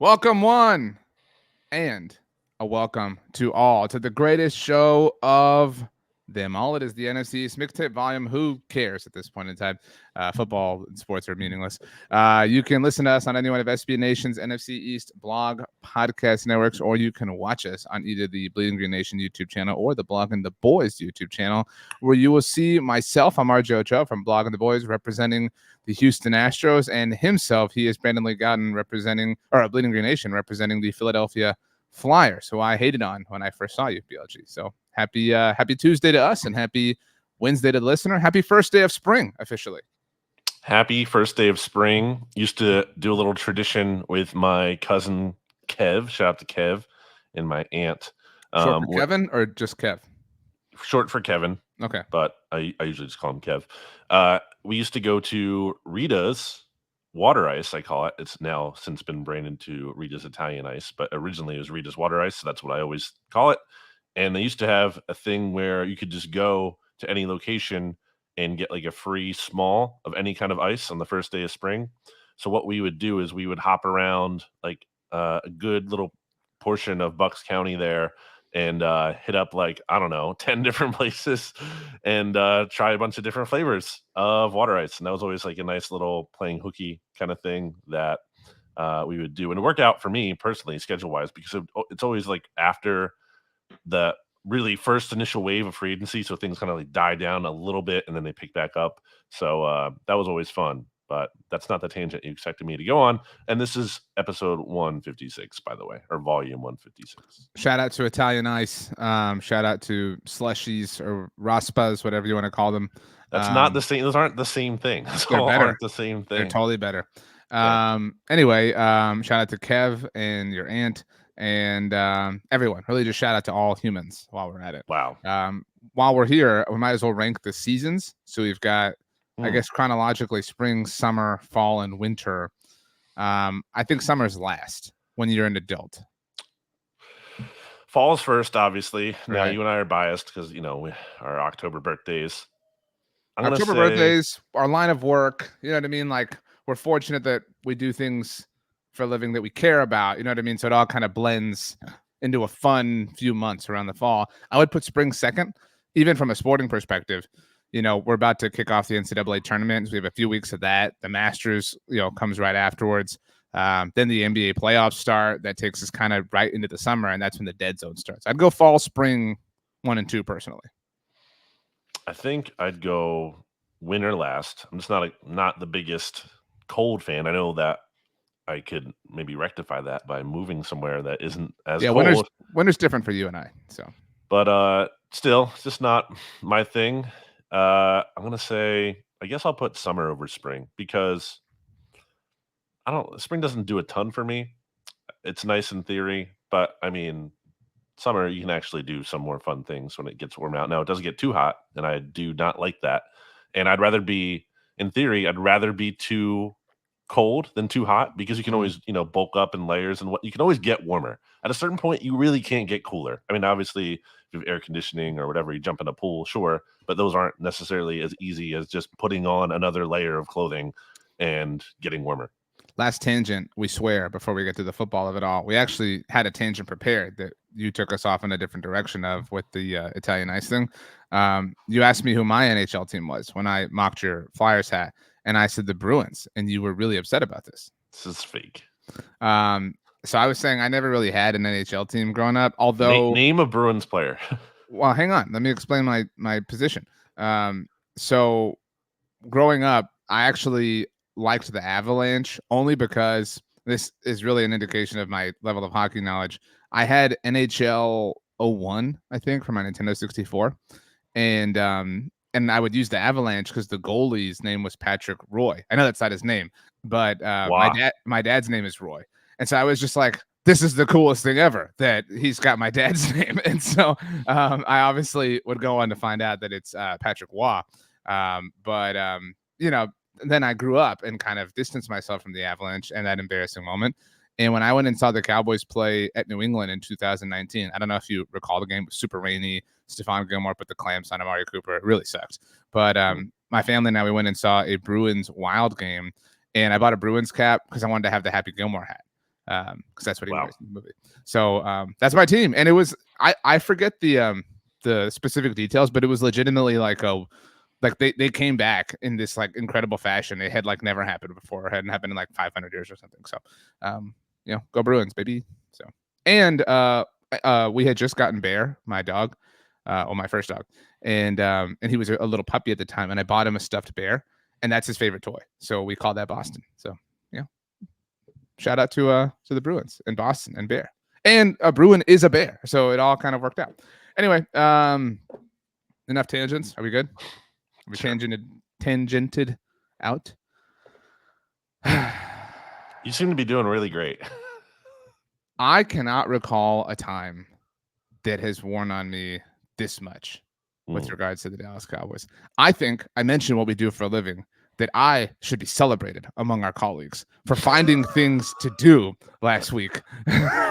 Welcome one and a welcome to all to the greatest show of them all. It is the NFC East Mixtape volume. Who cares at this point in time? Football and sports are meaningless. You can listen to us on any one of SB Nation's NFC East blog podcast networks, or you can watch us on either the Bleeding Green Nation YouTube channel or the Blog and the Boys YouTube channel, where you will see myself. I'm RJ Ochoa from Blog and the Boys, representing the Houston Astros, and himself, he is Brandon Gowton, representing, or Bleeding Green Nation, representing the Philadelphia Flyers, who I hated on when I first saw you, BLG. So happy Tuesday to us, and happy Wednesday to the listener. Happy first day of spring, officially. Happy first day of spring. Used to do a little tradition with my cousin Kev. Shout out to Kev and my aunt. Short for Kevin or just Kev? Short for Kevin. Okay. But I usually just call him Kev. We used to go to Rita's Water Ice, I call it. It's now since been branded to Rita's Italian Ice, but originally it was Rita's Water Ice, so that's what I always call it. And they used to have a thing where you could just go to any location and get like a free small of any kind of ice on the first day of spring. So what we would do is we would hop around like a good little portion of Bucks County there and hit up like, I don't know, 10 different places and try a bunch of different flavors of water ice. And that was always like a nice little playing hooky kind of thing that we would do. And it worked out for me personally, schedule wise, because it's always like after the really first initial wave of free agency, so things kind of like die down a little bit and then they pick back up. So that was always fun, but that's not the tangent you expected me to go on. And this is episode 156, by the way, or volume 156. Shout out to Italian Ice. Shout out to slushies or raspas, whatever you want to call them. That's not the same. Those aren't the same thing. Those They're better. aren't the same thing. They're totally better. Anyway, shout out to Kev and your aunt and everyone. Really just shout out to all humans while we're at it. Wow. While we're here, we might as well rank the seasons. So we've got, I guess, chronologically spring, summer, fall, and winter. I think summer's last when you're an adult. Fall's first, obviously. Right. Now you and I are biased because our October birthdays. October birthdays, our line of work. You know what I mean? Like, we're fortunate that we do things for a living that we care about. You know what I mean? So it all kind of blends into a fun few months around the fall. I would put spring second, even from a sporting perspective. We're about to kick off the NCAA tournament. So we have a few weeks of that. The Masters, comes right afterwards. Then the NBA playoffs start. That takes us kind of right into the summer, and that's when the dead zone starts. I'd go fall, spring, 1 and 2 personally. I think I'd go winter last. I'm just not the biggest cold fan. I know that I could maybe rectify that by moving somewhere that isn't as cold. Winter's different for you and I. So, but still, it's just not my thing. I'm gonna say, I guess I'll put summer over spring because spring doesn't do a ton for me. It's nice in theory, but I mean, summer you can actually do some more fun things when it gets warm out. Now it doesn't get too hot, and I do not like that. And I'd rather be too cold than too hot because you can always bulk up in layers, and you can always get warmer. At a certain point you really can't get cooler. I mean, obviously if you have air conditioning or whatever, you jump in a pool, sure, but those aren't necessarily as easy as just putting on another layer of clothing and getting warmer. Last tangent, we swear, before we get to the football of it all. We actually had a tangent prepared that you took us off in a different direction of with the Italian Ice thing. You asked me who my NHL team was when I mocked your Flyers hat, and I said the Bruins, and you were really upset about this. This is fake. So I was saying I never really had an NHL team growing up, although... Name a Bruins player. Well, hang on. Let me explain my position. So growing up, I actually liked the Avalanche only because this is really an indication of my level of hockey knowledge. I had NHL 01, I think, for my Nintendo 64. And I would use the Avalanche because the goalie's name was Patrick Roy. I know that's not his name, but wow. my dad's name is Roy. And so I was just like, this is the coolest thing ever that he's got my dad's name. And so I obviously would go on to find out that it's Patrick Waugh. Then I grew up and kind of distanced myself from the Avalanche and that embarrassing moment. And when I went and saw the Cowboys play at New England in 2019, I don't know if you recall the game. It was super rainy. Stephon Gilmore put the clamps on Amari Cooper. It really sucked. But my family and I, we went and saw a Bruins Wild game, and I bought a Bruins cap because I wanted to have the Happy Gilmore hat. because that's what he Wow. wears in the movie. So that's my team, and it was I forget the specific details, but it was legitimately like they came back in this like incredible fashion. It had like never happened before. It hadn't happened in like 500 years or something. So go Bruins, baby. So and we had just gotten Bear, my dog, my first dog, and he was a little puppy at the time, and I bought him a stuffed bear, and that's his favorite toy. So we called that Boston. So shout out to the Bruins and Boston and Bear, and a Bruin is a bear, so it all kind of worked out. Anyway, enough tangents. Are we good? Are we tangented out? You seem to be doing really great. I cannot recall a time that has worn on me this much with regards to the Dallas Cowboys. I think I mentioned what we do for a living, that I should be celebrated among our colleagues for finding things to do last week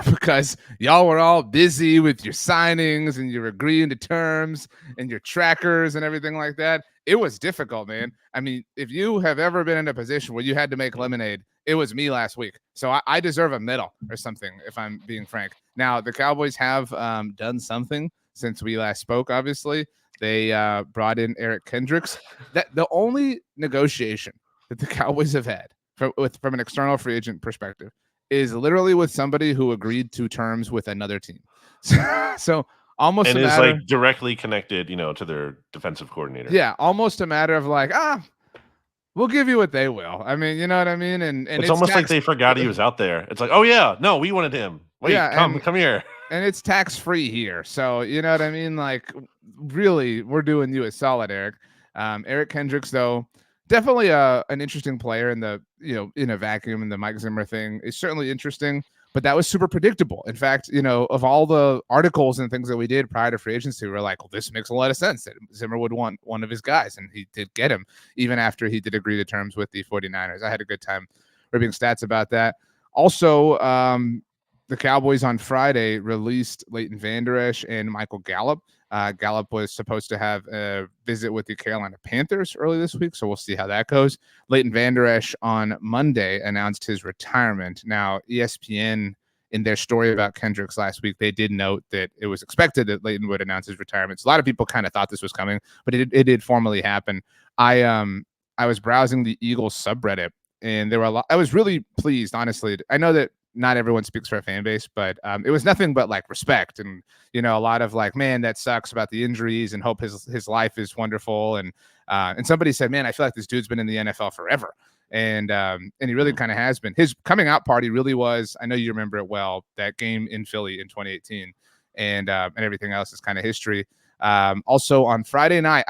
because y'all were all busy with your signings and your agreeing to terms and your trackers and everything like that. It was difficult, man. I mean, if you have ever been in a position where you had to make lemonade, it was me last week. So I deserve a medal or something, if I'm being frank. Now, the Cowboys have done something since we last spoke, obviously. They brought in Eric Kendricks. That the only negotiation that the Cowboys have had from an external free agent perspective is literally with somebody who agreed to terms with another team. So almost and a is matter, like directly connected, to their defensive coordinator. Yeah, almost a matter of like, we'll give you what they will. I mean, you know what I mean? And it's almost like they forgot he was out there. It's like, oh yeah, no, we wanted him. Wait, come here. And it's tax-free here. So, you know what I mean? Like, really, we're doing you a solid, Eric. Eric Kendricks, though, definitely an interesting player in the, in a vacuum, and the Mike Zimmer thing is certainly interesting, but that was super predictable. In fact, of all the articles and things that we did prior to free agency, we were like, well, this makes a lot of sense that Zimmer would want one of his guys, and he did get him, even after he did agree to terms with the 49ers. I had a good time ripping stats about that. Also, the Cowboys on Friday released Leighton Vander Esch and Michael Gallup. Gallup was supposed to have a visit with the Carolina Panthers early this week, so we'll see how that goes. Leighton Vander Esch on Monday announced his retirement. Now, ESPN, in their story about Kendricks last week, they did note that it was expected that Leighton would announce his retirement. So a lot of people kind of thought this was coming, but it did formally happen. I was browsing the Eagles subreddit, and there were a lot. I was really pleased, honestly. I know that not everyone speaks for a fan base, but it was nothing but like respect and, a lot of like, man, that sucks about the injuries, and hope his life is wonderful. And somebody said, man, I feel like this dude's been in the NFL forever. And he really kind of has been. His coming out party really was, I know you remember it well, that game in Philly in 2018, and everything else is kind of history. Also on Friday night,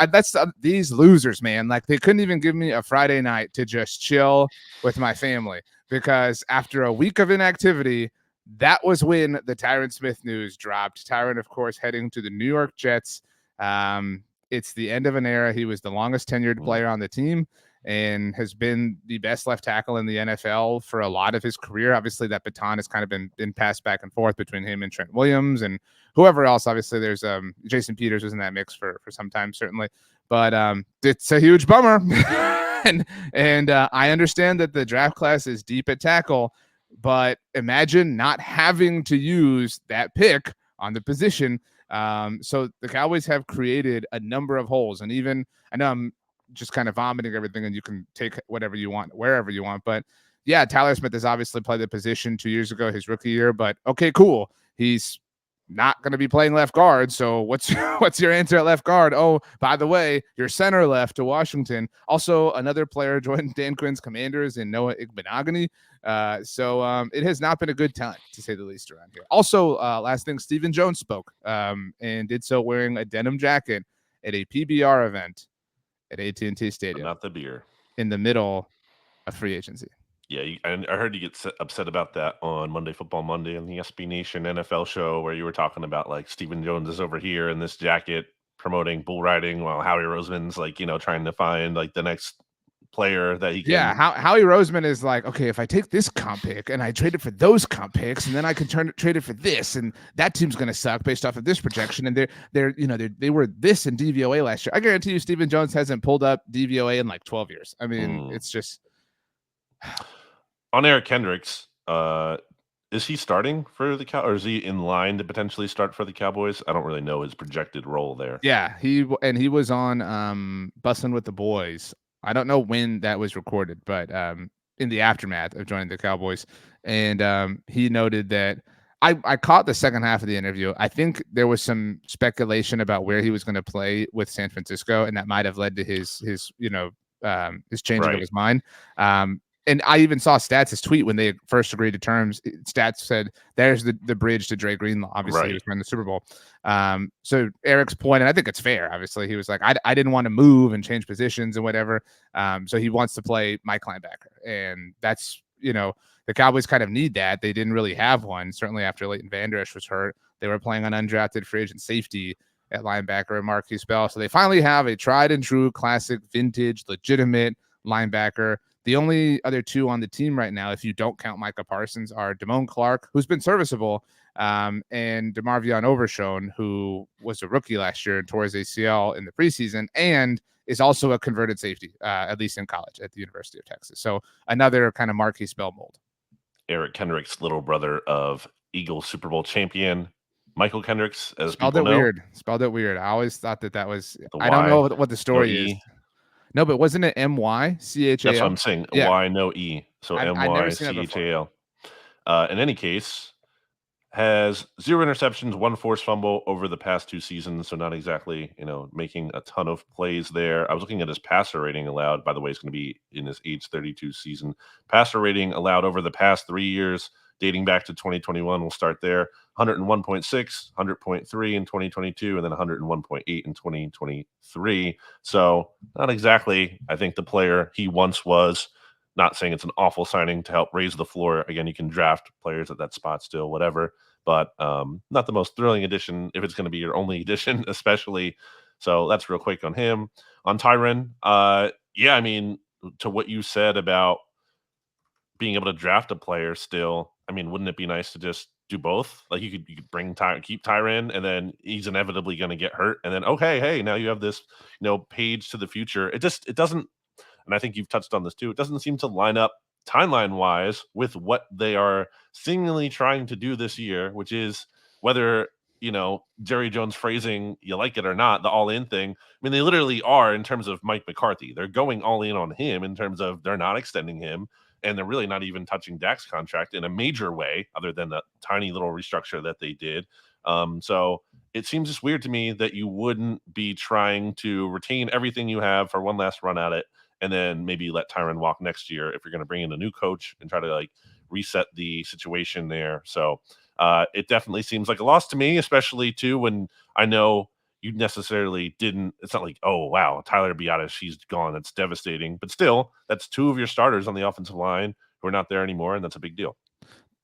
these losers, man, like they couldn't even give me a Friday night to just chill with my family, because after a week of inactivity, that was when the Tyron Smith news dropped. Tyron, of course, heading to the New York Jets. It's the end of an era. He was the longest tenured player on the team and has been the best left tackle in the NFL for a lot of his career. Obviously, that baton has kind of been passed back and forth between him and Trent Williams and whoever else. Obviously, there's Jason Peters was in that mix for some time, certainly. But it's a huge bummer. and I understand that the draft class is deep at tackle, but imagine not having to use that pick on the position. So the Cowboys have created a number of holes, and even I know I'm just kind of vomiting everything, and you can take whatever you want, wherever you want. But yeah, Tyler Smith has obviously played the position 2 years ago, his rookie year, but okay, cool. He's not going to be playing left guard. So what's your answer at left guard? Oh, by the way, your center left to Washington. Also, another player joined Dan Quinn's Commanders in Noah Igbenogany. So it has not been a good time, to say the least, around here. Also, last thing, Stephen Jones spoke and did so wearing a denim jacket at a PBR event at AT&T Stadium. But not the beer. In the middle of free agency. Yeah, and I heard you get upset about that on Monday Football Monday on the SB Nation NFL show, where you were talking about like Stephen Jones is over here in this jacket promoting bull riding, while Howie Roseman's like, trying to find like the next player that he can. Yeah, Howie Roseman is like, okay, if I take this comp pick and I trade it for those comp picks, and then I can trade it for this, and that team's going to suck based off of this projection, and they were this in DVOA last year. I guarantee you, Stephen Jones hasn't pulled up DVOA in like 12 years. I mean, it's just. On Eric Kendricks, Is he starting for the Cow, or is he in line to potentially start for the Cowboys? I don't really know his projected role there. Yeah, he was on Bussin' with the Boys. I don't know when that was recorded, but in the aftermath of joining the Cowboys, and he noted that I caught the second half of the interview. I think there was some speculation about where he was going to play with San Francisco, and that might have led to his changing of Right. his mind. And I even saw Stats' tweet when they first agreed to terms. Stats said, "There's the bridge to Dre Greenlaw." Obviously, he was Right. playing the Super Bowl. So Eric's point, and I think it's fair. Obviously, he was like, I didn't want to move and change positions and whatever. So he wants to play Mike linebacker, and that's the Cowboys kind of need that. They didn't really have one. Certainly after Leighton Vander Esch was hurt, they were playing on undrafted free agent safety at linebacker and Marquise Bell. So they finally have a tried and true, classic, vintage, legitimate linebacker. The only other two on the team right now, if you don't count Micah Parsons, are Damone Clark, who's been serviceable, and DeMarvion Overshone, who was a rookie last year and tore his ACL in the preseason, and is also a converted safety, at least in college at the University of Texas. So another kind of Marquise Bell mold. Eric Kendricks' little brother of Eagles Super Bowl champion Michael Kendricks, as Spelled people it know. weird. Spelled it weird. I always thought that was. The I don't Y, know what the no story is. E. No, but wasn't it MyChal? That's what I'm saying. Yeah, Y, no E. So I've never seen it before. MyChal. In any case, has 0 interceptions, 1 forced fumble over the past 2 seasons. So not exactly, making a ton of plays there. I was looking at his passer rating allowed. By the way, it's going to be in his age 32 season. Passer rating allowed over the past 3 years, dating back to 2021. We'll start there. 101.6, 100.3 in 2022, and then 101.8 in 2023. So not exactly, I think, the player he once was. Not saying it's an awful signing to help raise the floor. Again, you can draft players at that spot still, whatever. But not the most thrilling addition if it's going to be your only addition, especially. So that's real quick on him. On Tyron, yeah, I mean, to what you said about being able to draft a player still, I mean, wouldn't it be nice to just do both? Like you could bring keep Tyron, and then he's inevitably going to get hurt, and then okay, hey, now you have this page to the future. It doesn't, and I think you've touched on this too. It doesn't seem to line up timeline wise with what they are seemingly trying to do this year, which is whether Jerry Jones phrasing, you like it or not, the all in thing. I mean, they literally are in terms of Mike McCarthy. They're going all in on him in terms of they're not extending him, and they're really not even touching Dak's contract in a major way, other than the tiny little restructure that they did. So it seems just weird to me that you wouldn't be trying to retain everything you have for one last run at it, and then maybe let Tyron walk next year if you're going to bring in a new coach and try to reset the situation there. So it definitely seems like a loss to me, especially too when I know you necessarily didn't. It's not like, oh wow, Tyler Biadasz, he's gone. That's devastating. But still, that's 2 of your starters on the offensive line who are not there anymore, and that's a big deal.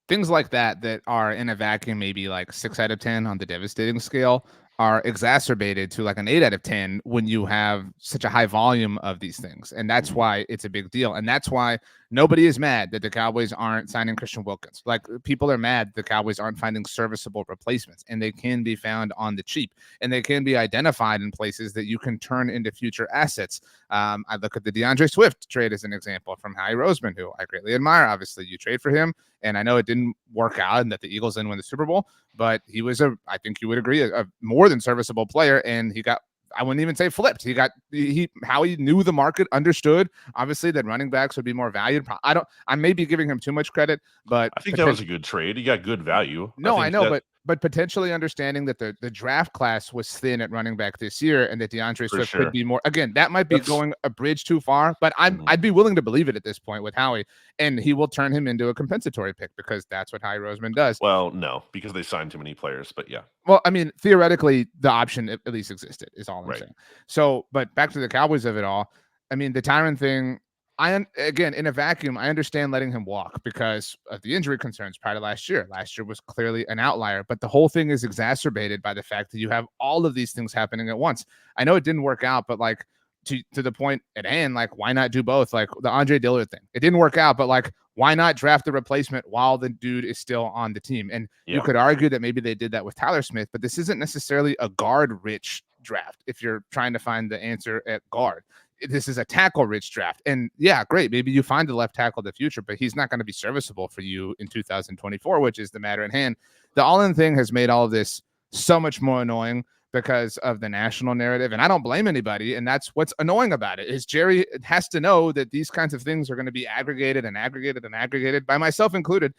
Things like that are in a vacuum, maybe like 6 out of 10 on the devastating scale, are exacerbated to like an 8 out of 10 when you have such a high volume of these things. And that's why it's a big deal. And that's why nobody is mad that the Cowboys aren't signing Christian Wilkins. Like people are mad the Cowboys aren't finding serviceable replacements, and they can be found on the cheap, and they can be identified in places that you can turn into future assets. I look at the DeAndre Swift trade as an example from Howie Roseman, who I greatly admire. Obviously, you trade for him, and I know it didn't work out and that the Eagles didn't win the Super Bowl, but he was I think you would agree, a more than serviceable player, and he got, I wouldn't even say flipped. Howie knew the market, understood obviously that running backs would be more valued. I may be giving him too much credit, but I think that was a good trade. He got good value. No, I know, but potentially understanding that the draft class was thin at running back this year, and that DeAndre Swift could be more. Again, that might be going a bridge too far, but I'd be willing to believe it at this point with Howie, and he will turn him into a compensatory pick because that's what Howie Roseman does. Well, no, because they signed too many players, but yeah. Well, I mean, theoretically, the option at least existed, is all I'm saying. So, but back to the Cowboys of it all. I mean, the Tyron thing, again, in a vacuum, I understand letting him walk because of the injury concerns prior to last year. Last year was clearly an outlier, but the whole thing is exacerbated by the fact that you have all of these things happening at once. I know it didn't work out, but like to the point at hand, like why not do both? Like the Andre Dillard thing, it didn't work out, but like why not draft the replacement while the dude is still on the team? And you could argue that maybe they did that with Tyler Smith, but this isn't necessarily a guard-rich draft if you're trying to find the answer at guard. this is a tackle-rich draft. And yeah, great. Maybe you find the left tackle of the future, but he's not going to be serviceable for you in 2024, which is the matter at hand. The all-in thing has made all of this so much more annoying because of the national narrative. And I don't blame anybody. And that's what's annoying about it is Jerry has to know that these kinds of things are going to be aggregated and aggregated and aggregated, by myself included.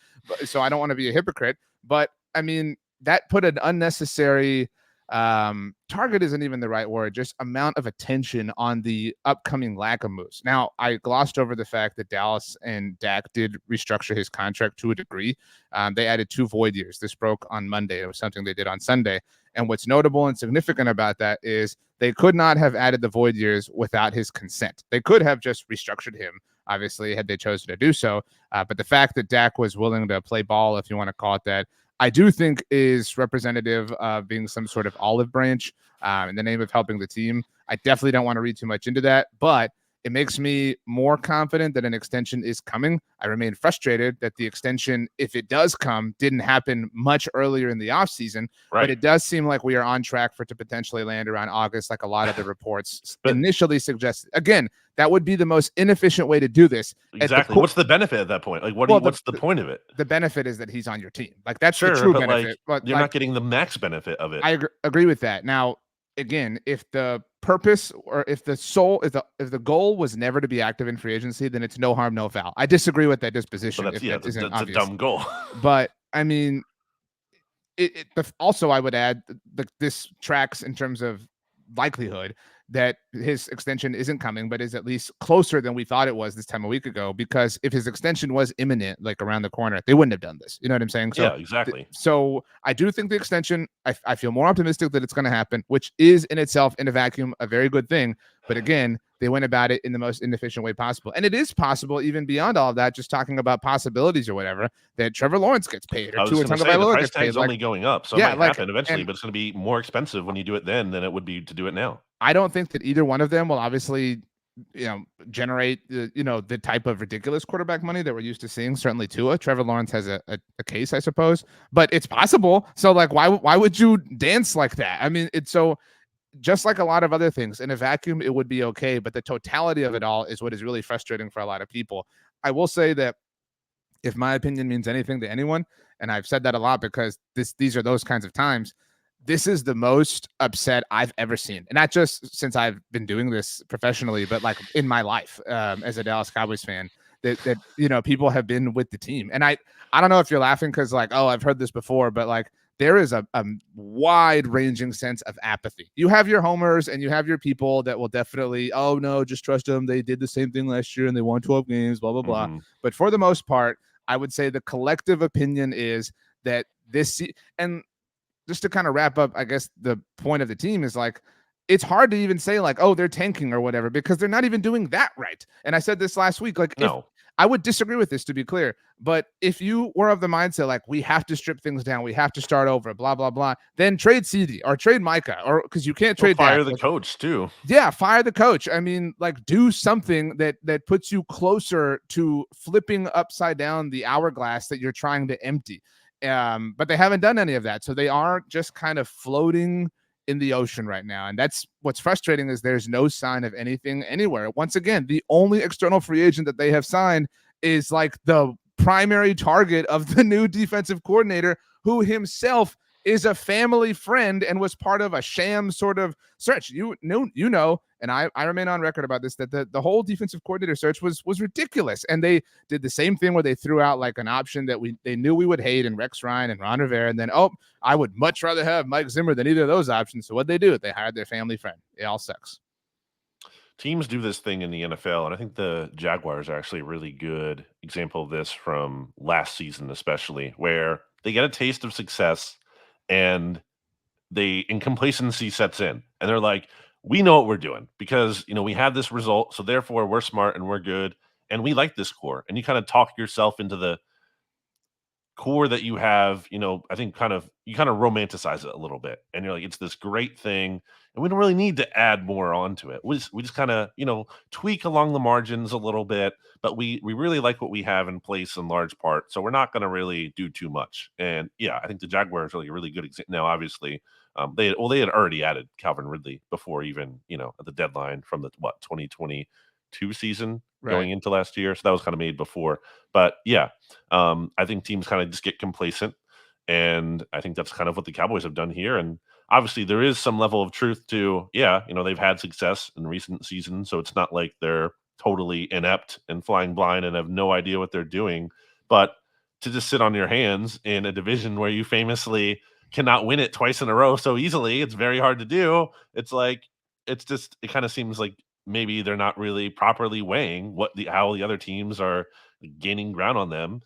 So I don't want to be a hypocrite. But I mean, that put an unnecessary target isn't even the right word, just amount of attention on the upcoming lack of moves. Now, I glossed over the fact that Dallas and Dak did restructure his contract to a degree. They added 2 void years. This broke on Monday. It was something they did on Sunday. And what's notable and significant about that is they could not have added the void years without his consent. They could have just restructured him, obviously, had they chosen to do so. But the fact that Dak was willing to play ball, if you want to call it that, I do think is representative of being some sort of olive branch in the name of helping the team. I definitely don't want to read too much into that, but it makes me more confident that an extension is coming. I remain frustrated that the extension, if it does come, didn't happen much earlier in the offseason, right. But it does seem like we are on track for it to potentially land around August, like a lot of the reports initially suggested. Again, that would be the most inefficient way to do this. Exactly. What's the benefit at that point? Like, what's the point of it? The benefit is that he's on your team. Like, that's the true benefit. But you're not getting the max benefit of it. I agree with that. Now, again, if the purpose or if the goal was never to be active in free agency, then it's no harm, no foul. I disagree with that disposition. That's a dumb goal. But I mean, also I would add this tracks in terms of likelihood that his extension isn't coming, but is at least closer than we thought it was this time a week ago. Because if his extension was imminent, like around the corner, they wouldn't have done this. You know what I'm saying? So, yeah, exactly. So I do think the extension, I feel more optimistic that it's going to happen, which is in itself in a vacuum a very good thing. But again, they went about it in the most inefficient way possible. And it is possible, even beyond all of that, just talking about possibilities or whatever, that Trevor Lawrence gets paid or Tua Tagovailoa gets paid. Price tag's only going up, so it might happen eventually, but it's going to be more expensive when you do it then than it would be to do it now. I don't think that either one of them will obviously, generate the type of ridiculous quarterback money that we're used to seeing. Certainly Tua. Trevor Lawrence has a case, I suppose, but it's possible. So like, why would you dance like that? I mean, it's so. Just like a lot of other things, in a vacuum, it would be okay. But the totality of it all is what is really frustrating for a lot of people. I will say that if my opinion means anything to anyone, and I've said that a lot because these are those kinds of times, this is the most upset I've ever seen. And not just since I've been doing this professionally, but like in my life as a Dallas Cowboys fan, that people have been with the team. And I don't know if you're laughing because like, oh, I've heard this before, but like, there is a wide-ranging sense of apathy. You have your homers and you have your people that will definitely, oh, no, just trust them. They did the same thing last year and they won 12 games, blah, blah, blah. But for the most part, I would say the collective opinion is that and just to kind of wrap up, I guess the point of the team is like, it's hard to even say like, oh, they're tanking or whatever, because they're not even doing that right. And I said this last week, like, no. I would disagree with this, to be clear. But if you were of the mindset, like, we have to strip things down, we have to start over, blah, blah, blah, then trade CD or trade Micah, or because you can't trade fire the coach too. Yeah, fire the coach. I mean, like, do something that puts you closer to flipping upside down the hourglass that you're trying to empty. But they haven't done any of that. So they are just kind of floating in the ocean right now. And that's what's frustrating, is there's no sign of anything anywhere. Once again, the only external free agent that they have signed is like the primary target of the new defensive coordinator, who himself is a family friend and was part of a sham sort of search. And I remain on record about this, that the whole defensive coordinator search was ridiculous. And they did the same thing where they threw out like an option that they knew we would hate, and Rex Ryan and Ron Rivera. And then, I would much rather have Mike Zimmer than either of those options. So what'd they do? They hired their family friend. It all sucks. Teams do this thing in the NFL, and I think the Jaguars are actually a really good example of this from last season, especially, where they get a taste of success and complacency sets in, and they're like, we know what we're doing because, we had this result. So therefore we're smart and we're good and we like this core. And you kind of talk yourself into the core that you have, I think you kind of romanticize it a little bit, and you're like, it's this great thing, and we don't really need to add more onto it. We just kind of tweak along the margins a little bit, but we really like what we have in place in large part, so we're not going to really do too much. And yeah, I think the Jaguars are like a really good example. Now, obviously, they had already added Calvin Ridley before even at the deadline from the 2022 season Right. going into last year, so that was kind of made before. But yeah, I think teams kind of just get complacent, and I think that's kind of what the Cowboys have done here. And obviously, there is some level of truth to, yeah, they've had success in recent seasons, so it's not like they're totally inept and flying blind and have no idea what they're doing. But to just sit on your hands in a division where you famously cannot win it twice in a row so easily, it's very hard to do. It's like it kind of seems like maybe they're not really properly weighing how the other teams are gaining ground on them.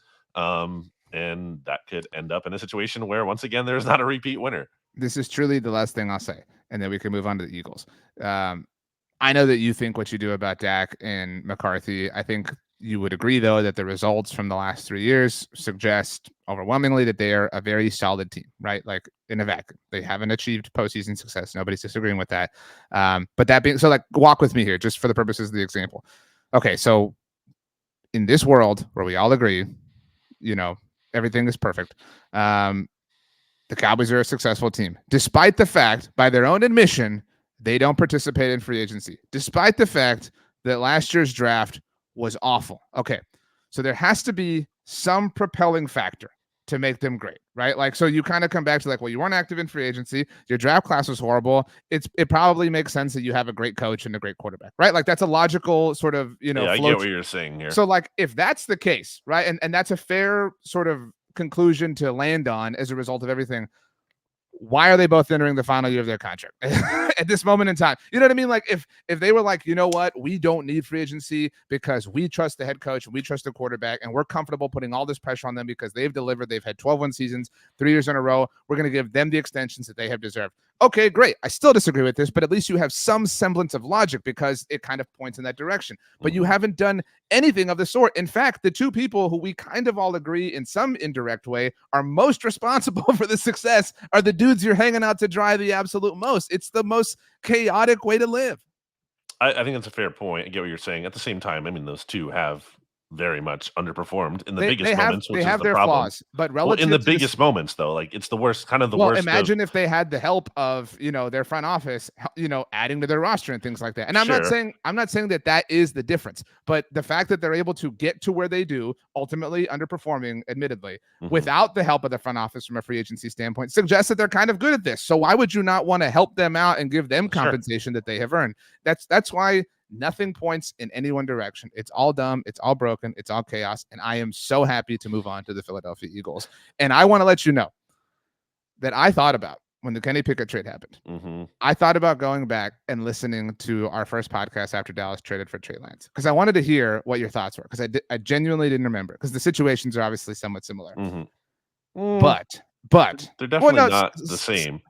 And that could end up in a situation where once again there's not a repeat winner. This is truly the last thing I'll say, and then we can move on to the Eagles. I know that you think what you do about Dak and McCarthy. I think you would agree, though, that the results from the last 3 years suggest overwhelmingly that they are a very solid team, right? Like in a vacuum, they haven't achieved postseason success. Nobody's disagreeing with that. But that being so, like, walk with me here, just for the purposes of the example. Okay, so in this world where we all agree, everything is perfect. The Cowboys are a successful team, despite the fact, by their own admission, they don't participate in free agency, despite the fact that last year's draft was awful. Okay, so there has to be some propelling factor to make them great, right? Like, so you kind of come back to like, well, you weren't active in free agency. Your draft class was horrible. It probably makes sense that you have a great coach and a great quarterback, right? Like that's a logical sort of, Yeah, I get what you're saying here. So like, if that's the case, right, and that's a fair sort of conclusion to land on as a result of everything, why are they both entering the final year of their contract at this moment in time? You know what I mean? Like if they were like, you know what, we don't need free agency because we trust the head coach, we trust the quarterback, and we're comfortable putting all this pressure on them because they've delivered. They've had 12-win seasons 3 years in a row. We're going to give them the extensions that they have deserved. Okay, great. I still disagree with this, but at least you have some semblance of logic because it kind of points in that direction. But you haven't done anything of the sort. In fact, the two people who we kind of all agree in some indirect way are most responsible for the success are the dudes you're hanging out to dry the absolute most. It's the most chaotic way to live. I think that's a fair point. I get what you're saying. At the same time, I mean, those two have very much underperformed in the biggest moments, which they is have the their problem. flaws, but Well, relative in the to biggest moments, though, like it's the worst, kind of the well, worst. imagine if they had the help of their front office, adding to their roster and things like that. And I'm not saying that is the difference, but the fact that they're able to get to where they do, ultimately underperforming, admittedly, without the help of the front office from a free agency standpoint, suggests that they're kind of good at this. So why would you not want to help them out and give them compensation that they have earned? That's why nothing points in any one direction. It's all dumb. It's all broken. It's all chaos. And I am so happy to move on to the Philadelphia Eagles. And I want to let you know that I thought about when the Kenny Pickett trade happened. I thought about going back and listening to our first podcast after Dallas traded for Trey Lance because I wanted to hear what your thoughts were because I genuinely didn't remember because the situations are obviously somewhat similar. But they're definitely not the same.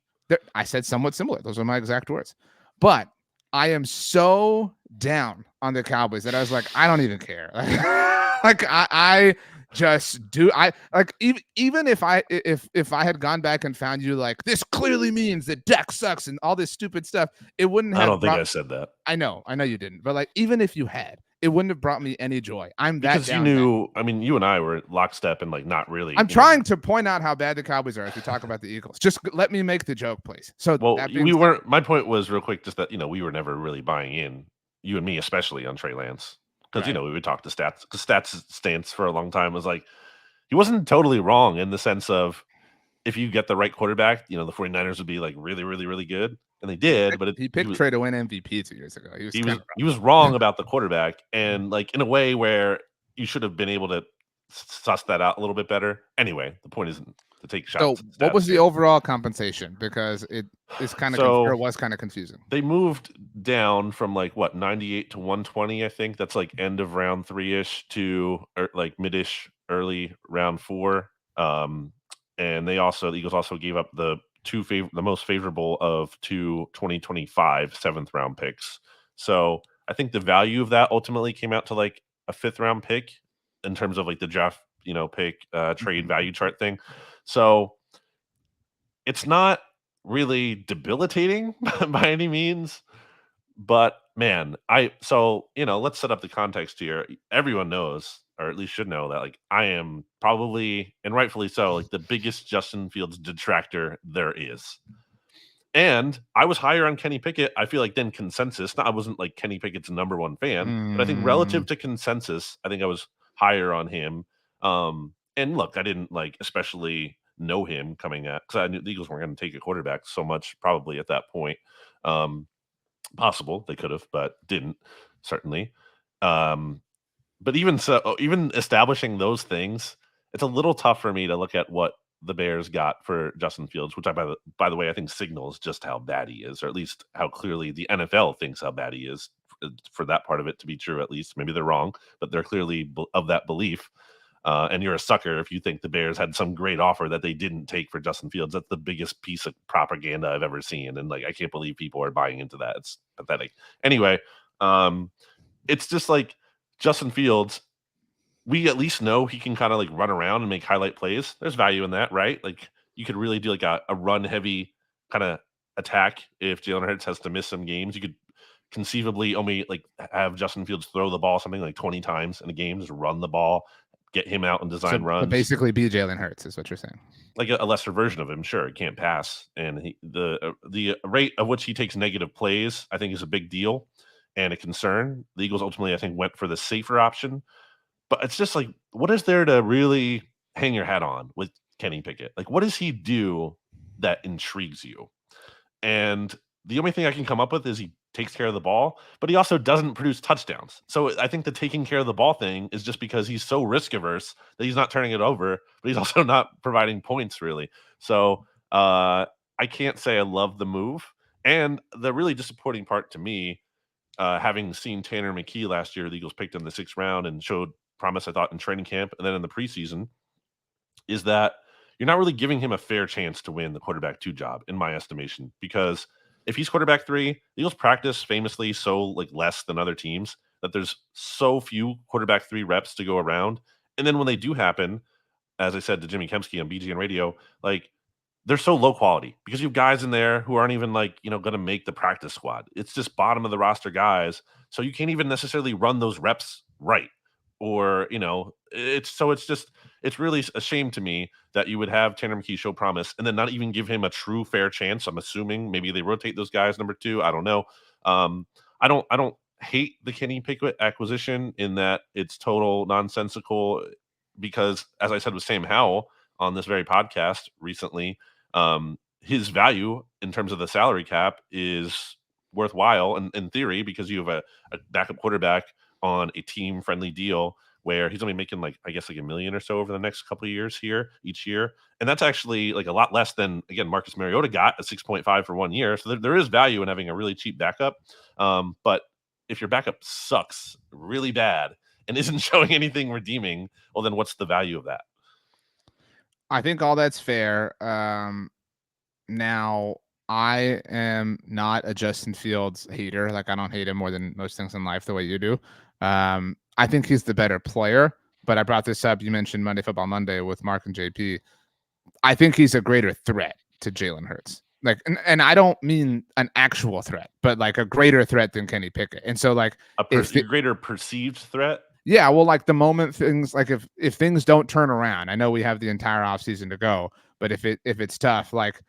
I said somewhat similar. Those are my exact words. But I am so down on the Cowboys that I was like, I don't even care. Like I just do. I like even if I had gone back and found you like this clearly means that Dak sucks and all this stupid stuff, it wouldn't have. I don't think I said that. I know you didn't. But like even if you had, it wouldn't have brought me any joy. I'm that because you knew. I mean, you and I were lockstep and like not really. I'm trying to point out how bad the Cowboys are as we talk about the Eagles. Just let me make the joke, please. So we weren't. My point was real quick, just that we were never really buying in. You and me, especially on Trey Lance, because we would talk to stats. Because stats stance for a long time was like he wasn't totally wrong in the sense of if you get the right quarterback, the 49ers would be like really, really, really good. And they did, but he picked Trey to win MVP 2 years ago. He was wrong about the quarterback, and like in a way where you should have been able to suss that out a little bit better. Anyway, the point isn't to take shots. So, what was the overall compensation? Because it is kind of it was kind of confusing. They moved down from like 98 to 120. I think that's like end of round 3-ish to like mid-ish, early round 4. And the Eagles also gave up the most favorable of 2025 7th round picks. So I think the value of that ultimately came out to like a 5th round pick in terms of like the draft pick trade value chart thing. So it's not really debilitating by any means, but man, let's set up the context here. Everyone knows, or at least should know, that like I am probably, and rightfully so, like the biggest Justin Fields detractor there is. And I was higher on Kenny Pickett, I feel like, than consensus. I wasn't like Kenny Pickett's number one fan, but I think relative to consensus, I think I was higher on him. And look, I didn't like especially know him coming at, because I knew the Eagles weren't going to take a quarterback so much probably at that point. Possible they could have, but didn't, certainly. But even so, even establishing those things, it's a little tough for me to look at what the Bears got for Justin Fields, which by the way, I think signals just how bad he is, or at least how clearly the NFL thinks how bad he is, for that part of it to be true. At least maybe they're wrong, but they're clearly of that belief. And you're a sucker if you think the Bears had some great offer that they didn't take for Justin Fields. That's the biggest piece of propaganda I've ever seen, and like I can't believe people are buying into that. It's pathetic. Anyway, it's just like Justin Fields, we at least know he can kind of like run around and make highlight plays. There's value in that, right? Like you could really do like a run heavy kind of attack. If Jalen Hurts has to miss some games, you could conceivably only like have Justin Fields throw the ball something like 20 times in a game, just run the ball, get him out and design runs. So basically be Jalen Hurts is what you're saying. Like a lesser version of him, sure. He can't pass. And the rate of which he takes negative plays, I think, is a big deal and a concern. The Eagles ultimately, I think, went for the safer option. But it's just like, what is there to really hang your hat on with Kenny Pickett? Like, what does he do that intrigues you? And the only thing I can come up with is he takes care of the ball, but he also doesn't produce touchdowns. So I think the taking care of the ball thing is just because he's so risk averse that he's not turning it over, but he's also not providing points really. So I can't say I love the move. And the really disappointing part to me, having seen Tanner McKee last year, the Eagles picked him in the 6th round and showed promise, I thought, in training camp and then in the preseason, is that you're not really giving him a fair chance to win the quarterback 2 job, in my estimation, because if he's quarterback 3, the Eagles practice famously so like less than other teams that there's so few quarterback 3 reps to go around. And then when they do happen, as I said to Jimmy Kempski on BGN Radio, like they're so low quality because you have guys in there who aren't even like, going to make the practice squad. It's just bottom of the roster guys. So you can't even necessarily run those reps right. Or, it's really a shame to me that you would have Tanner McKee show promise and then not even give him a true fair chance. I'm assuming maybe they rotate those guys number 2. I don't know. I don't hate the Kenny Pickett acquisition in that it's total nonsensical because, as I said with Sam Howell on this very podcast recently, his value in terms of the salary cap is worthwhile in theory because you have a backup quarterback on a team-friendly deal where he's only making like, I guess, like $1 million or so over the next couple of years here each year. And that's actually like a lot less than, again, Marcus Mariota got at 6.5 for 1 year. So there is value in having a really cheap backup. But if your backup sucks really bad and isn't showing anything redeeming, well, then what's the value of that? I think all that's fair. Now, I am not a Justin Fields hater. Like, I don't hate him more than most things in life the way you do. I think he's the better player, but I brought this up. You mentioned Monday Football Monday with Mark and JP. I think he's a greater threat to Jalen Hurts. Like, and I don't mean an actual threat, but like a greater threat than Kenny Pickett. And so like a greater perceived threat. Yeah. Well, like the moment things like if things don't turn around, I know we have the entire offseason to go, but if it's tough, like,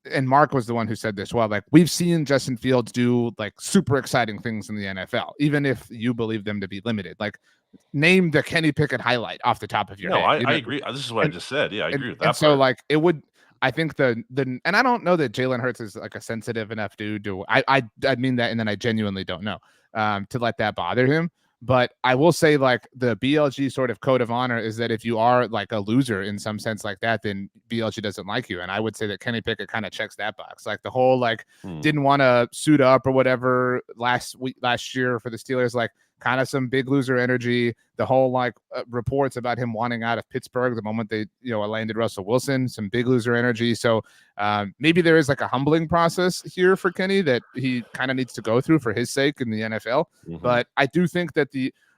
and Mark was the one who said this. Well, like we've seen Justin Fields do like super exciting things in the NFL, even if you believe them to be limited. Like name the Kenny Pickett highlight off the top of your head. I agree. This is what I just said. Yeah, I agree with that. And so like it would, I think the and I don't know that Jalen Hurts is like a sensitive enough dude to, I mean that. And then I genuinely don't know to let that bother him. But I will say, like, the BLG sort of code of honor is that if you are like a loser in some sense like that, then BLG doesn't like you. And I would say that Kenny Pickett kind of checks that box. Like the whole like didn't want to suit up or whatever last year for the Steelers, like kind of some big loser energy. The whole like reports about him wanting out of Pittsburgh the moment they landed Russell Wilson, some big loser energy. So maybe there is like a humbling process here for Kenny that he kind of needs to go through for his sake in the NFL. But I do think that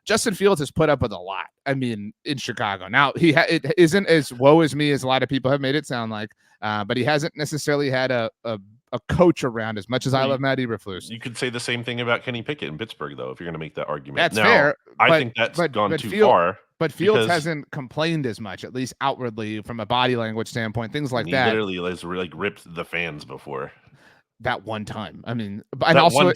Justin Fields has put up with a lot. I mean, in Chicago. Now, it isn't as woe as me as a lot of people have made it sound like, but he hasn't necessarily had a coach around as much as I love Matt Eberflus. You could say the same thing about Kenny Pickett in Pittsburgh, though, if you're going to make that argument. That's fair. I think that's gone too far. But Fields hasn't complained as much, at least outwardly, from a body language standpoint, things like that. He literally has ripped the fans before. That one time. I mean, and also,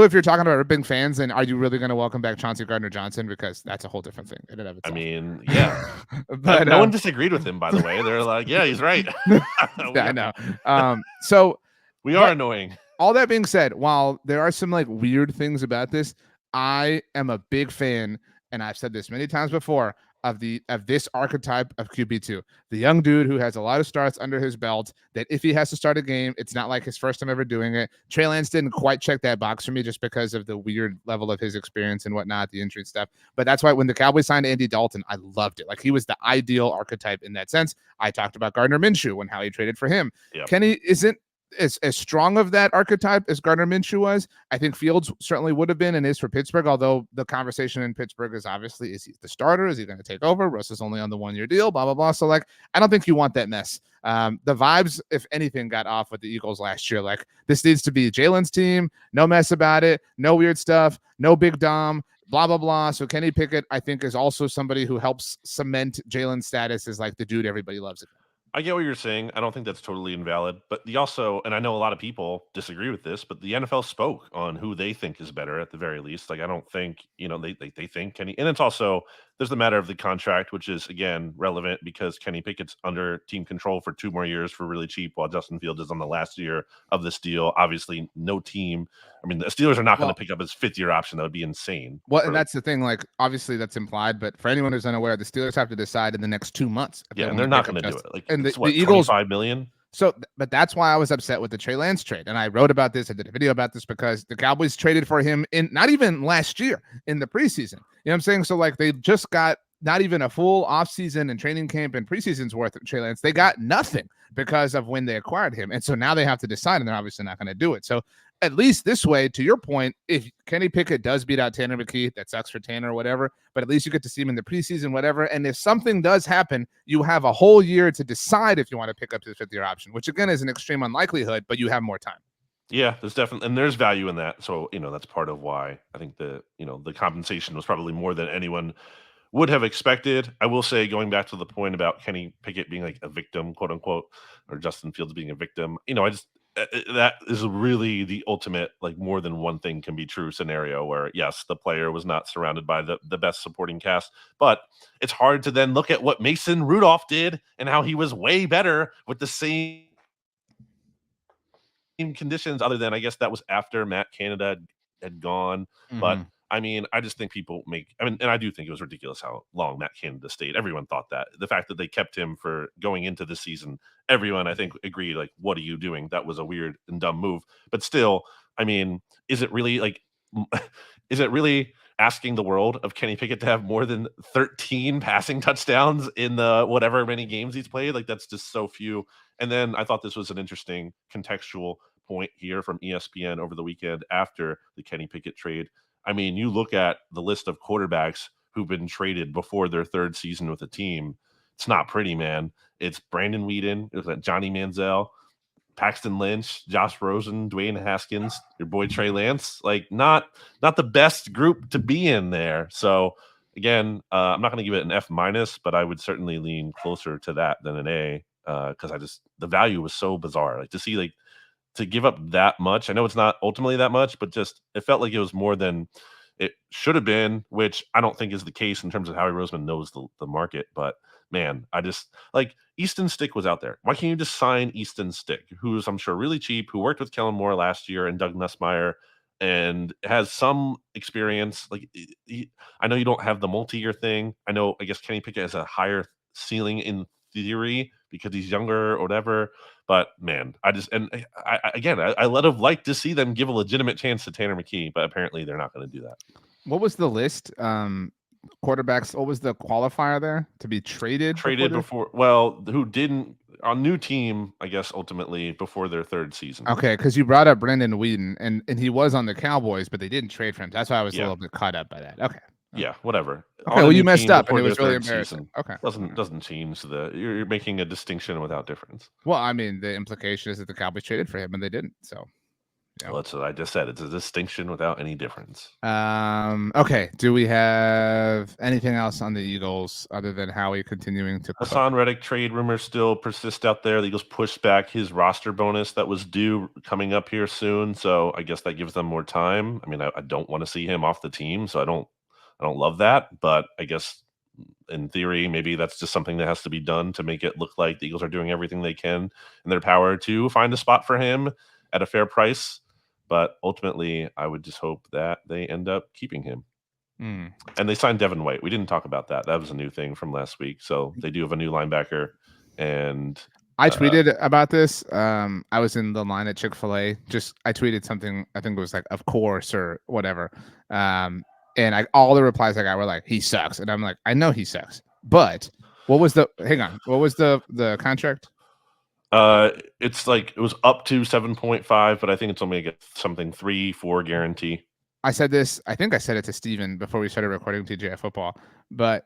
if you're talking about ripping fans, then are you really going to welcome back Chauncey Gardner-Johnson? Because that's a whole different thing in and of itself. I mean, yeah. But no one disagreed with him, by the way. They're like, yeah, he's right. I know. So we are annoying. All that being said, while there are some like weird things about this, I am a big fan, and I've said this many times before, of this archetype of QB2, the young dude who has a lot of starts under his belt, that if he has to start a game, it's not like his first time ever doing it. Trey Lance didn't quite check that box for me just because of the weird level of his experience and whatnot, the injury stuff. But that's why when the Cowboys signed Andy Dalton, I loved it. Like, he was the ideal archetype in that sense. I talked about Gardner Minshew when how he traded for him. Yep. Kenny isn't as strong of that archetype as Gardner Minshew was. I think Fields certainly would have been and is for Pittsburgh, although the conversation in Pittsburgh is obviously, is he the starter? Is he going to take over? Russ is only on the 1-year deal, blah, blah, blah. So, like, I don't think you want that mess. The vibes, if anything, got off with the Eagles last year. Like, this needs to be Jalen's team, no mess about it, no weird stuff, no big Dom, blah, blah, blah. So Kenny Pickett, I think, is also somebody who helps cement Jalen's status as like the dude everybody loves. I get what you're saying. I don't think that's totally invalid, but the also, and I know a lot of people disagree with this, but the NFL spoke on who they think is better at the very least. Like, I don't think, they think Kenny, and it's also, there's the matter of the contract, which is again relevant because Kenny Pickett's under team control for 2 more years for really cheap, while Justin Fields is on the last year of this deal. Obviously, no team. I mean, the Steelers are not going to pick up his 5th-year option. That would be insane. Well, and that's the thing. Like, obviously, that's implied. But for anyone who's unaware, the Steelers have to decide in the next 2 months. Yeah, and they're not going to do it. Like, and the Eagles, $25 million. So, but that's why I was upset with the Trey Lance trade. And I wrote about this. I did a video about this because the Cowboys traded for him in not even last year in the preseason. You know what I'm saying? So, like, they just got not even a full offseason and training camp and preseason's worth of Trey Lance. They got nothing because of when they acquired him. And so now they have to decide, and they're obviously not going to do it. So at least this way, to your point, if Kenny Pickett does beat out Tanner McKee, that sucks for Tanner or whatever, but at least you get to see him in the preseason, whatever. And if something does happen, you have a whole year to decide if you want to pick up the 5th-year option, which again is an extreme unlikelihood, but you have more time. Yeah, there's definitely, and there's value in that. So, that's part of why I think the compensation was probably more than anyone would have expected. I will say, going back to the point about Kenny Pickett being like a victim, quote unquote, or Justin Fields being a victim, that is really the ultimate, like, more than one thing can be true scenario where, yes, the player was not surrounded by the best supporting cast, but it's hard to then look at what Mason Rudolph did and how he was way better with the same conditions, other than, I guess, that was after Matt Canada had gone. Mm-hmm. But I mean, I just think people and I do think it was ridiculous how long Matt Canada stayed. Everyone thought that. The fact that they kept him for going into the season, everyone, I think, agreed, like, what are you doing? That was a weird and dumb move. But still, I mean, is it really asking the world of Kenny Pickett to have more than 13 passing touchdowns in the whatever many games he's played? Like, that's just so few. And then I thought this was an interesting contextual point here from ESPN over the weekend after the Kenny Pickett trade. I mean, you look at the list of quarterbacks who've been traded before their 3rd season with a team. It's not pretty, man. It's Brandon Weeden, Johnny Manziel, Paxton Lynch, Josh Rosen, Dwayne Haskins, your boy Trey Lance. Like, not the best group to be in there. So again, I'm not going to give it an F-, but I would certainly lean closer to that than an A, because the value was so bizarre. Like, to see, like, to give up that much. I know it's not ultimately that much, but just it felt like it was more than it should have been, which I don't think is the case in terms of Howie Roseman knows the market. But man, I just, like, Easton Stick was out there. Why can't you just sign Easton Stick, who's, I'm sure, really cheap, who worked with Kellen Moore last year and Doug Nussmeier and has some experience? Like, I know you don't have the multi-year thing. I know, I guess Kenny Pickett has a higher ceiling in theory because he's younger or whatever. But man, I let have liked to see them give a legitimate chance to Tanner McKee, but apparently they're not going to do that. What was the list? Quarterbacks. What was the qualifier there to be traded? Traded before. Well, who didn't on new team? I guess ultimately before their 3rd season. Okay, because you brought up Brandon Weeden, and he was on the Cowboys, but they didn't trade for him. That's why I was a little bit caught up by that. Okay. Yeah, whatever. Okay, On a well, you new messed team up, and before it their was really third embarrassing. season Okay. doesn't change you're making a distinction without difference. Well, I mean, the implication is that the Cowboys traded for him, and they didn't. So, Well, that's what I just said. It's a distinction without any difference. Okay. Do we have anything else on the Eagles other than Howie continuing to cook? Hassan Reddick trade rumors still persist out there. The Eagles pushed back his roster bonus that was due coming up here soon, so I guess that gives them more time. I mean, I don't want to see him off the team, so I don't love that, but I guess in theory, maybe that's just something that has to be done to make it look like the Eagles are doing everything they can in their power to find a spot for him at a fair price. But ultimately, I would just hope that they end up keeping him. And they signed Devin White. We didn't talk about that. That was a new thing from last week. So they do have a new linebacker. And I tweeted about this. I was in the line at Chick-fil-A. I tweeted something. I think it was like, "Of course," or whatever. And all the replies I got were like, "He sucks," and I'm like, "I know he sucks." But what was the? Hang on. What was the contract? It's like it was up to 7.5, but I think it's only something 3-4 guarantee. I said this. I think I said it to Steven before we started recording TGI Football. But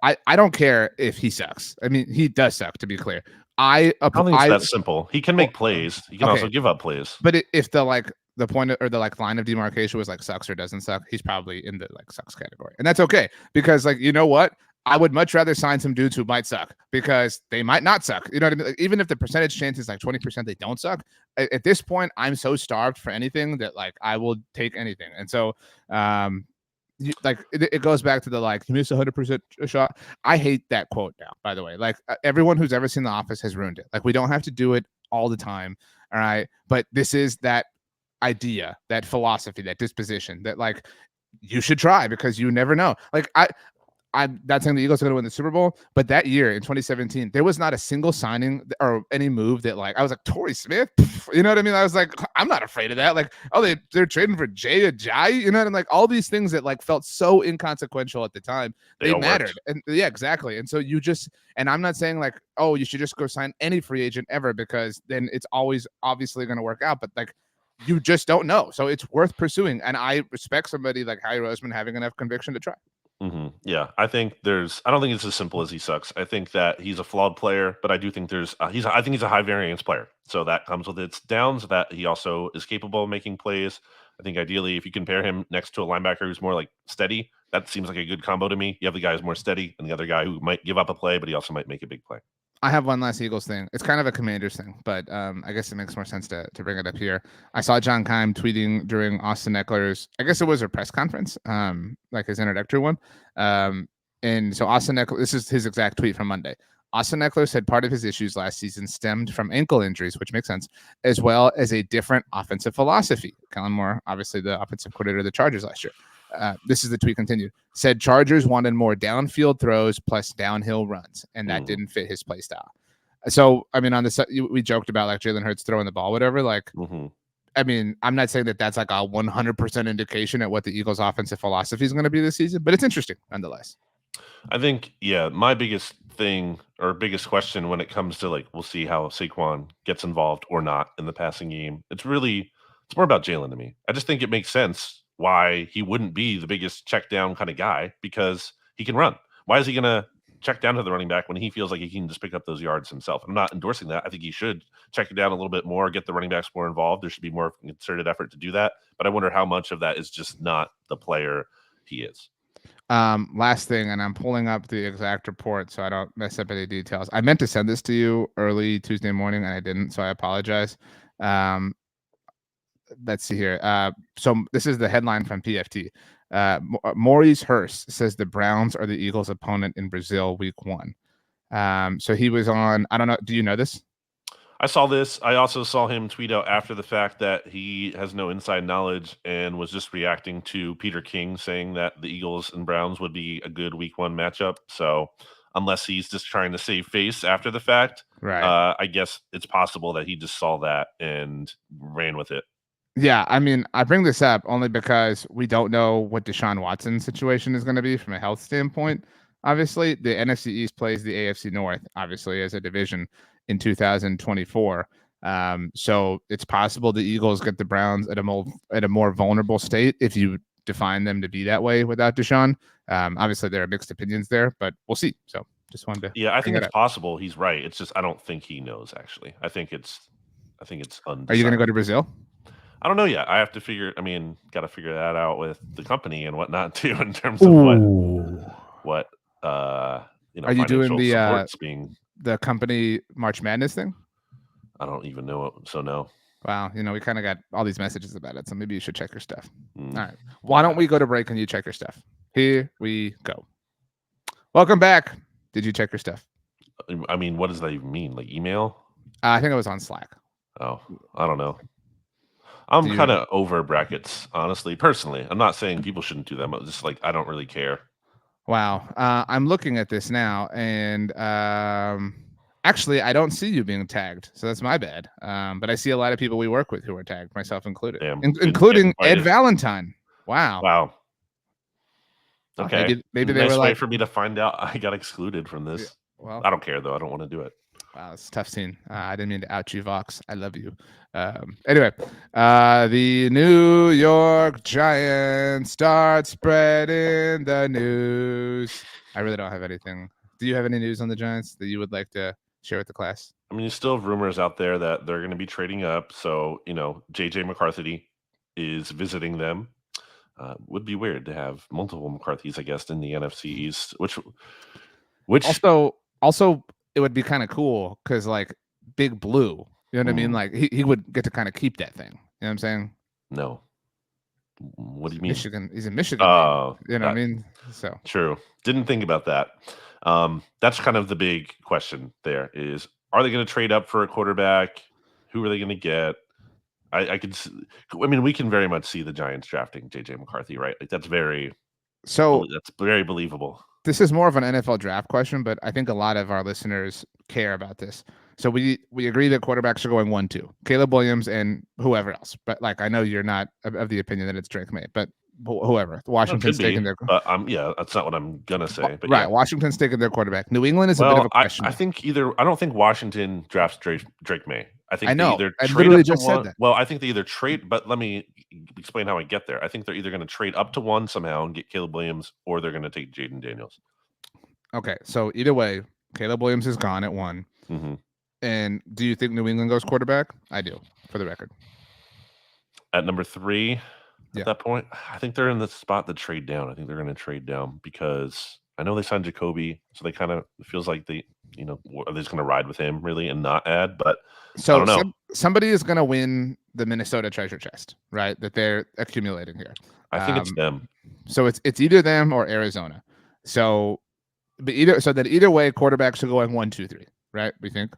I don't care if he sucks. I mean, he does suck, to be clear. I don't think it's that simple. He can make plays. He can also give up plays. But if the point or the line of demarcation was like sucks or doesn't suck, he's probably in the like sucks category, and that's okay because like, you know what? I would much rather sign some dudes who might suck because they might not suck. You know what I mean? Like, even if the percentage chance is like 20%, they don't suck. At this point, I'm so starved for anything that like I will take anything. And so, it goes back to the like, you miss 100% shot. I hate that quote now, by the way. Like everyone who's ever seen The Office has ruined it. Like we don't have to do it all the time. All right. But this is that idea, that philosophy, that disposition that like you should try because you never know. Like I'm not saying the Eagles are going to win the Super Bowl, but that year in 2017, there was not a single signing or any move that like I was like Torrey Smith, you know what I mean? I was like, I'm not afraid of that. Like, oh, they're trading for Jay Ajayi, you know, and like all these things that like felt so inconsequential at the time, they mattered, and yeah, exactly. And so and I'm not saying like, oh, you should just go sign any free agent ever because then it's always obviously going to work out, but like you just don't know, so it's worth pursuing. And I respect somebody like Howie Roseman having enough conviction to try. Mm-hmm. Yeah, I don't think it's as simple as he sucks. I think that he's a flawed player, but I do think I think he's a high variance player. So that comes with its downs, that he also is capable of making plays. I think ideally, if you compare him next to a linebacker who's more like steady, that seems like a good combo to me. You have the guy who's more steady and the other guy who might give up a play, but he also might make a big play. I have one last Eagles thing. It's kind of a Commanders thing, but I guess it makes more sense to bring it up here. I saw John Keim tweeting during Austin Eckler's, I guess it was a press conference, like his introductory one. And so Austin Eckler, this is his exact tweet from Monday. Austin Eckler said part of his issues last season stemmed from ankle injuries, which makes sense, as well as a different offensive philosophy. Kellen Moore, obviously the offensive coordinator of the Chargers last year. This is the tweet continued. Said Chargers wanted more downfield throws plus downhill runs, and that didn't fit his play style. So, I mean, on the we joked about like Jalen Hurts throwing the ball, whatever. Like, I mean, I'm not saying that that's like a 100% indication at what the Eagles' offensive philosophy is going to be this season, but it's interesting nonetheless. I think, yeah, my biggest thing or biggest question when it comes to like, we'll see how Saquon gets involved or not in the passing game. It's more about Jalen to me. I just think it makes sense why he wouldn't be the biggest check down kind of guy because he can run. Why is he going to check down to the running back when he feels like he can just pick up those yards himself? I'm not endorsing that. I think he should check it down a little bit more, get the running backs more involved. There should be more concerted effort to do that. But I wonder how much of that is just not the player he is. Last thing, and I'm pulling up the exact report so I don't mess up any details. I meant to send this to you early Tuesday morning and I didn't, so I apologize. Let's see here. So this is the headline from PFT. Maurice Hurst says the Browns are the Eagles' opponent in Brazil week 1. So he was on, I don't know, do you know this? I saw this. I also saw him tweet out after the fact that he has no inside knowledge and was just reacting to Peter King saying that the Eagles and Browns would be a good week 1 matchup. So unless he's just trying to save face after the fact, right? I guess it's possible that he just saw that and ran with it. Yeah, I mean, I bring this up only because we don't know what Deshaun Watson's situation is going to be from a health standpoint. Obviously, the NFC East plays the AFC North, obviously, as a division in 2024. So it's possible the Eagles get the Browns at a more vulnerable state if you define them to be that way without Deshaun. Obviously, there are mixed opinions there, but we'll see. So just wanted to. Yeah, I think it's up. possible. He's right. It's just I don't think he knows. Actually, I think it's undecided. Are you going to go to Brazil? I don't know yet. I have to figure. I mean, got to figure that out with the company and whatnot too, in terms of what are you doing the company March Madness thing? I don't even know it, so no. Wow, we kind of got all these messages about it, so maybe you should check your stuff. All right, why don't we go to break and you check your stuff? Here we go. Welcome back. Did you check your stuff? I mean, what does that even mean? Like email? I think it was on Slack. Oh, I don't know. I'm kind of over brackets, honestly. Personally, I'm not saying people shouldn't do them. But just like I don't really care. Wow, I'm looking at this now, and actually, I don't see you being tagged, so that's my bad. But I see a lot of people we work with who are tagged, myself included, including Ed Valentine. Wow. Okay. Maybe they nice were way like for me to find out I got excluded from this. Yeah, well, I don't care though. I don't want to do it. Wow, it's a tough scene. I didn't mean to out you, Vox. I love you. Anyway, the New York Giants start spreading the news. I really don't have anything. Do you have any news on the Giants that you would like to share with the class? I mean, there's still rumors out there that they're going to be trading up. So, JJ McCarthy is visiting them. Would be weird to have multiple McCarthys, I guess, in the NFC East, which also it would be kind of cool because like Big Blue, you know what I mean? Like he would get to kind of keep that thing. You know what I'm saying? No. What do you mean? Michigan. He's in Michigan. Oh, you know what I mean? So true. Didn't think about that. That's kind of the big question there is, are they going to trade up for a quarterback? Who are they going to get? I mean, we can very much see the Giants drafting JJ McCarthy, right? Like that's very believable. This is more of an NFL draft question, but I think a lot of our listeners care about this. So we agree that quarterbacks are going 1-2, Caleb Williams and whoever else. But like, I know you're not of the opinion that it's Drake May, but whoever. Washington's taking their. That's not what I'm gonna say. But right, yeah. Washington's taking their quarterback. New England is a bit of a question. I think I don't think Washington drafts Drake May. I think they either I literally just said that. Well, I think they either trade, but let me explain how I get there. I think they're either going to trade up to one somehow and get Caleb Williams, or they're going to take Jaden Daniels. Okay, so either way, Caleb Williams is gone at 1. Mm-hmm. And do you think New England goes quarterback? I do, for the record. At number 3, at that point, I think they're in the spot to trade down. I think they're going to trade down because I know they signed Jacoby, so they kind of feels like they, are they just going to ride with him really and not add? But so I don't know. Somebody is going to win the Minnesota treasure chest, right? That they're accumulating here. I think it's them. So it's either them or Arizona. So, either way, quarterbacks are going 1, 2, 3, right? We think,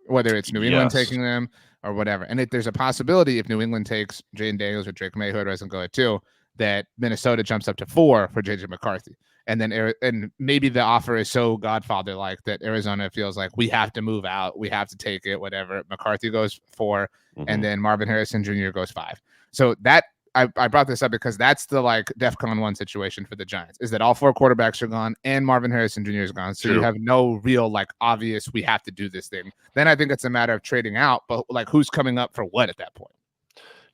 whether it's New England taking them or whatever. And if there's a possibility, if New England takes Jaden Daniels or Drake May, who doesn't go at 2, that Minnesota jumps up to 4 for JJ McCarthy. And then maybe the offer is so Godfather-like that Arizona feels like we have to move out, we have to take it, whatever. McCarthy goes 4, and then Marvin Harrison Jr. goes 5. So that I brought this up because that's the like DEFCON 1 situation for the Giants, is that all 4 quarterbacks are gone and Marvin Harrison Jr. is gone. So you have no real like obvious we have to do this thing. Then I think it's a matter of trading out, but like who's coming up for what at that point?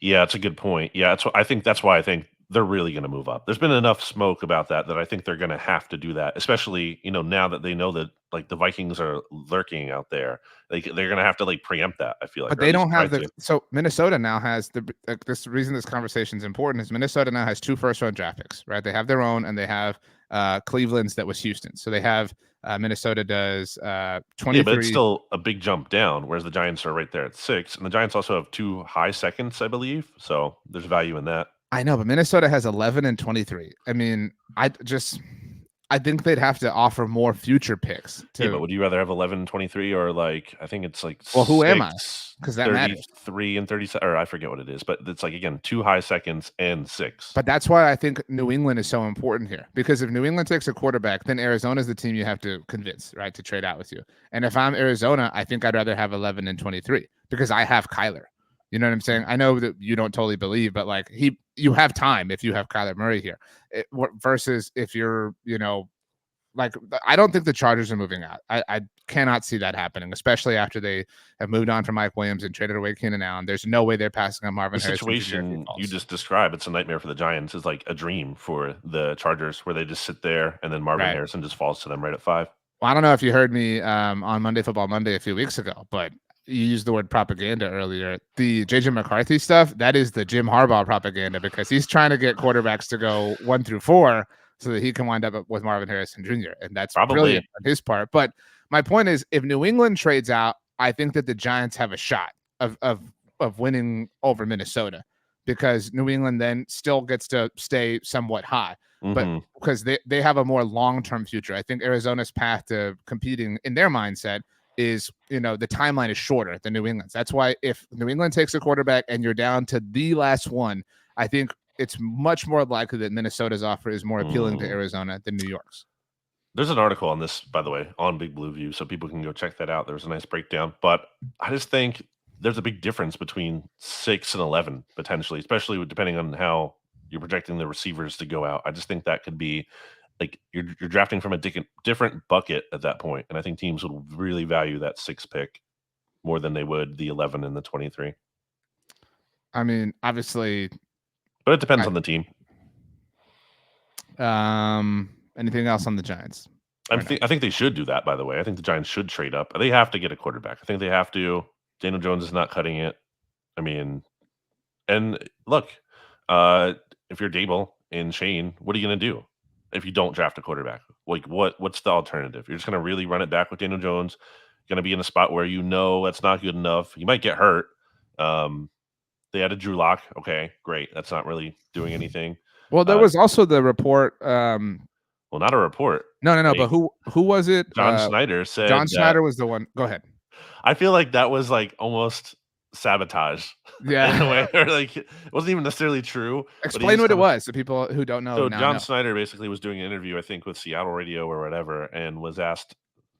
Yeah, it's a good point. Yeah, that's why I think they're really going to move up. There's been enough smoke about that I think they're going to have to do that, especially, now that they know that like the Vikings are lurking out there. They're going to have to like preempt that, I feel like. But they don't have so Minnesota now has this reason this conversation is important is Minnesota now has 2 first-round draft picks, right? They have their own and they have Cleveland's that was Houston. So they have Minnesota does 23. Yeah, but it's still a big jump down, whereas the Giants are right there at 6. And the Giants also have 2 high seconds, I believe. So there's value in that. I know, but Minnesota has 11 and 23. I mean, I think they'd have to offer more future picks. Yeah, but would you rather have 11 and 23 or like, I think it's like, well, who am I? Because that 33 and 37, or I forget what it is, but it's like, again, 2 high seconds and 6. But that's why I think New England is so important here, because if New England takes a quarterback, then Arizona's the team you have to convince, right, to trade out with you. And if I'm Arizona, I think I'd rather have 11 and 23 because I have Kyler. You know what I'm saying? I know that you don't totally believe, but like you have time if you have Kyler Murray here versus if you're, like, I don't think the Chargers are moving out. I cannot see that happening, especially after they have moved on from Mike Williams and traded away Keenan Allen. There's no way they're passing on Marvin The Harrison Jr. situation you just described, it's a nightmare for the Giants, is like a dream for the Chargers, where they just sit there and then Marvin Harrison just falls to them right at 5. Well, I don't know if you heard me on Monday Football Monday a few weeks ago, but you used the word propaganda earlier. The JJ McCarthy stuff, that is the Jim Harbaugh propaganda, because he's trying to get quarterbacks to go 1 through 4 so that he can wind up with Marvin Harrison Jr. And that's brilliant on his part. But my point is, if New England trades out, I think that the Giants have a shot of winning over Minnesota, because New England then still gets to stay somewhat high. But because they have a more long-term future. I think Arizona's path to competing in their mindset is, the timeline is shorter than New England's. That's why if New England takes a quarterback and you're down to the last one, I think it's much more likely that Minnesota's offer is more appealing to Arizona than New York's. There's an article on this, by the way, on Big Blue View, so people can go check that out. There's a nice breakdown. But I just think there's a big difference between 6 and 11, potentially, especially depending on how you're projecting the receivers to go out. I just think that could be like you're drafting from a different bucket at that point. And I think teams would really value that 6 pick more than they would the 11 and the 23. I mean, obviously. But it depends on the team. Anything else on the Giants? I think they should do that, by the way. I think the Giants should trade up. They have to get a quarterback. I think they have to. Daniel Jones is not cutting it. I mean, and look, if you're Dable and Shane, what are you going to do if you don't draft a quarterback? Like, what's the alternative? You're just going to really run it back with Daniel Jones, going to be in a spot where that's not good enough. You might get hurt. They added Drew Lock. Okay, great. That's not really doing anything. Well, there was also the report. Well, not a report. No. But who was it? John Snyder said. John Snyder was the one. Go ahead. I feel like that was like almost sabotage. Yeah. In a way, or like it wasn't even necessarily true. Explain what it was to people who don't know. So John Snyder basically was doing an interview, I think, with Seattle Radio or whatever, and was asked,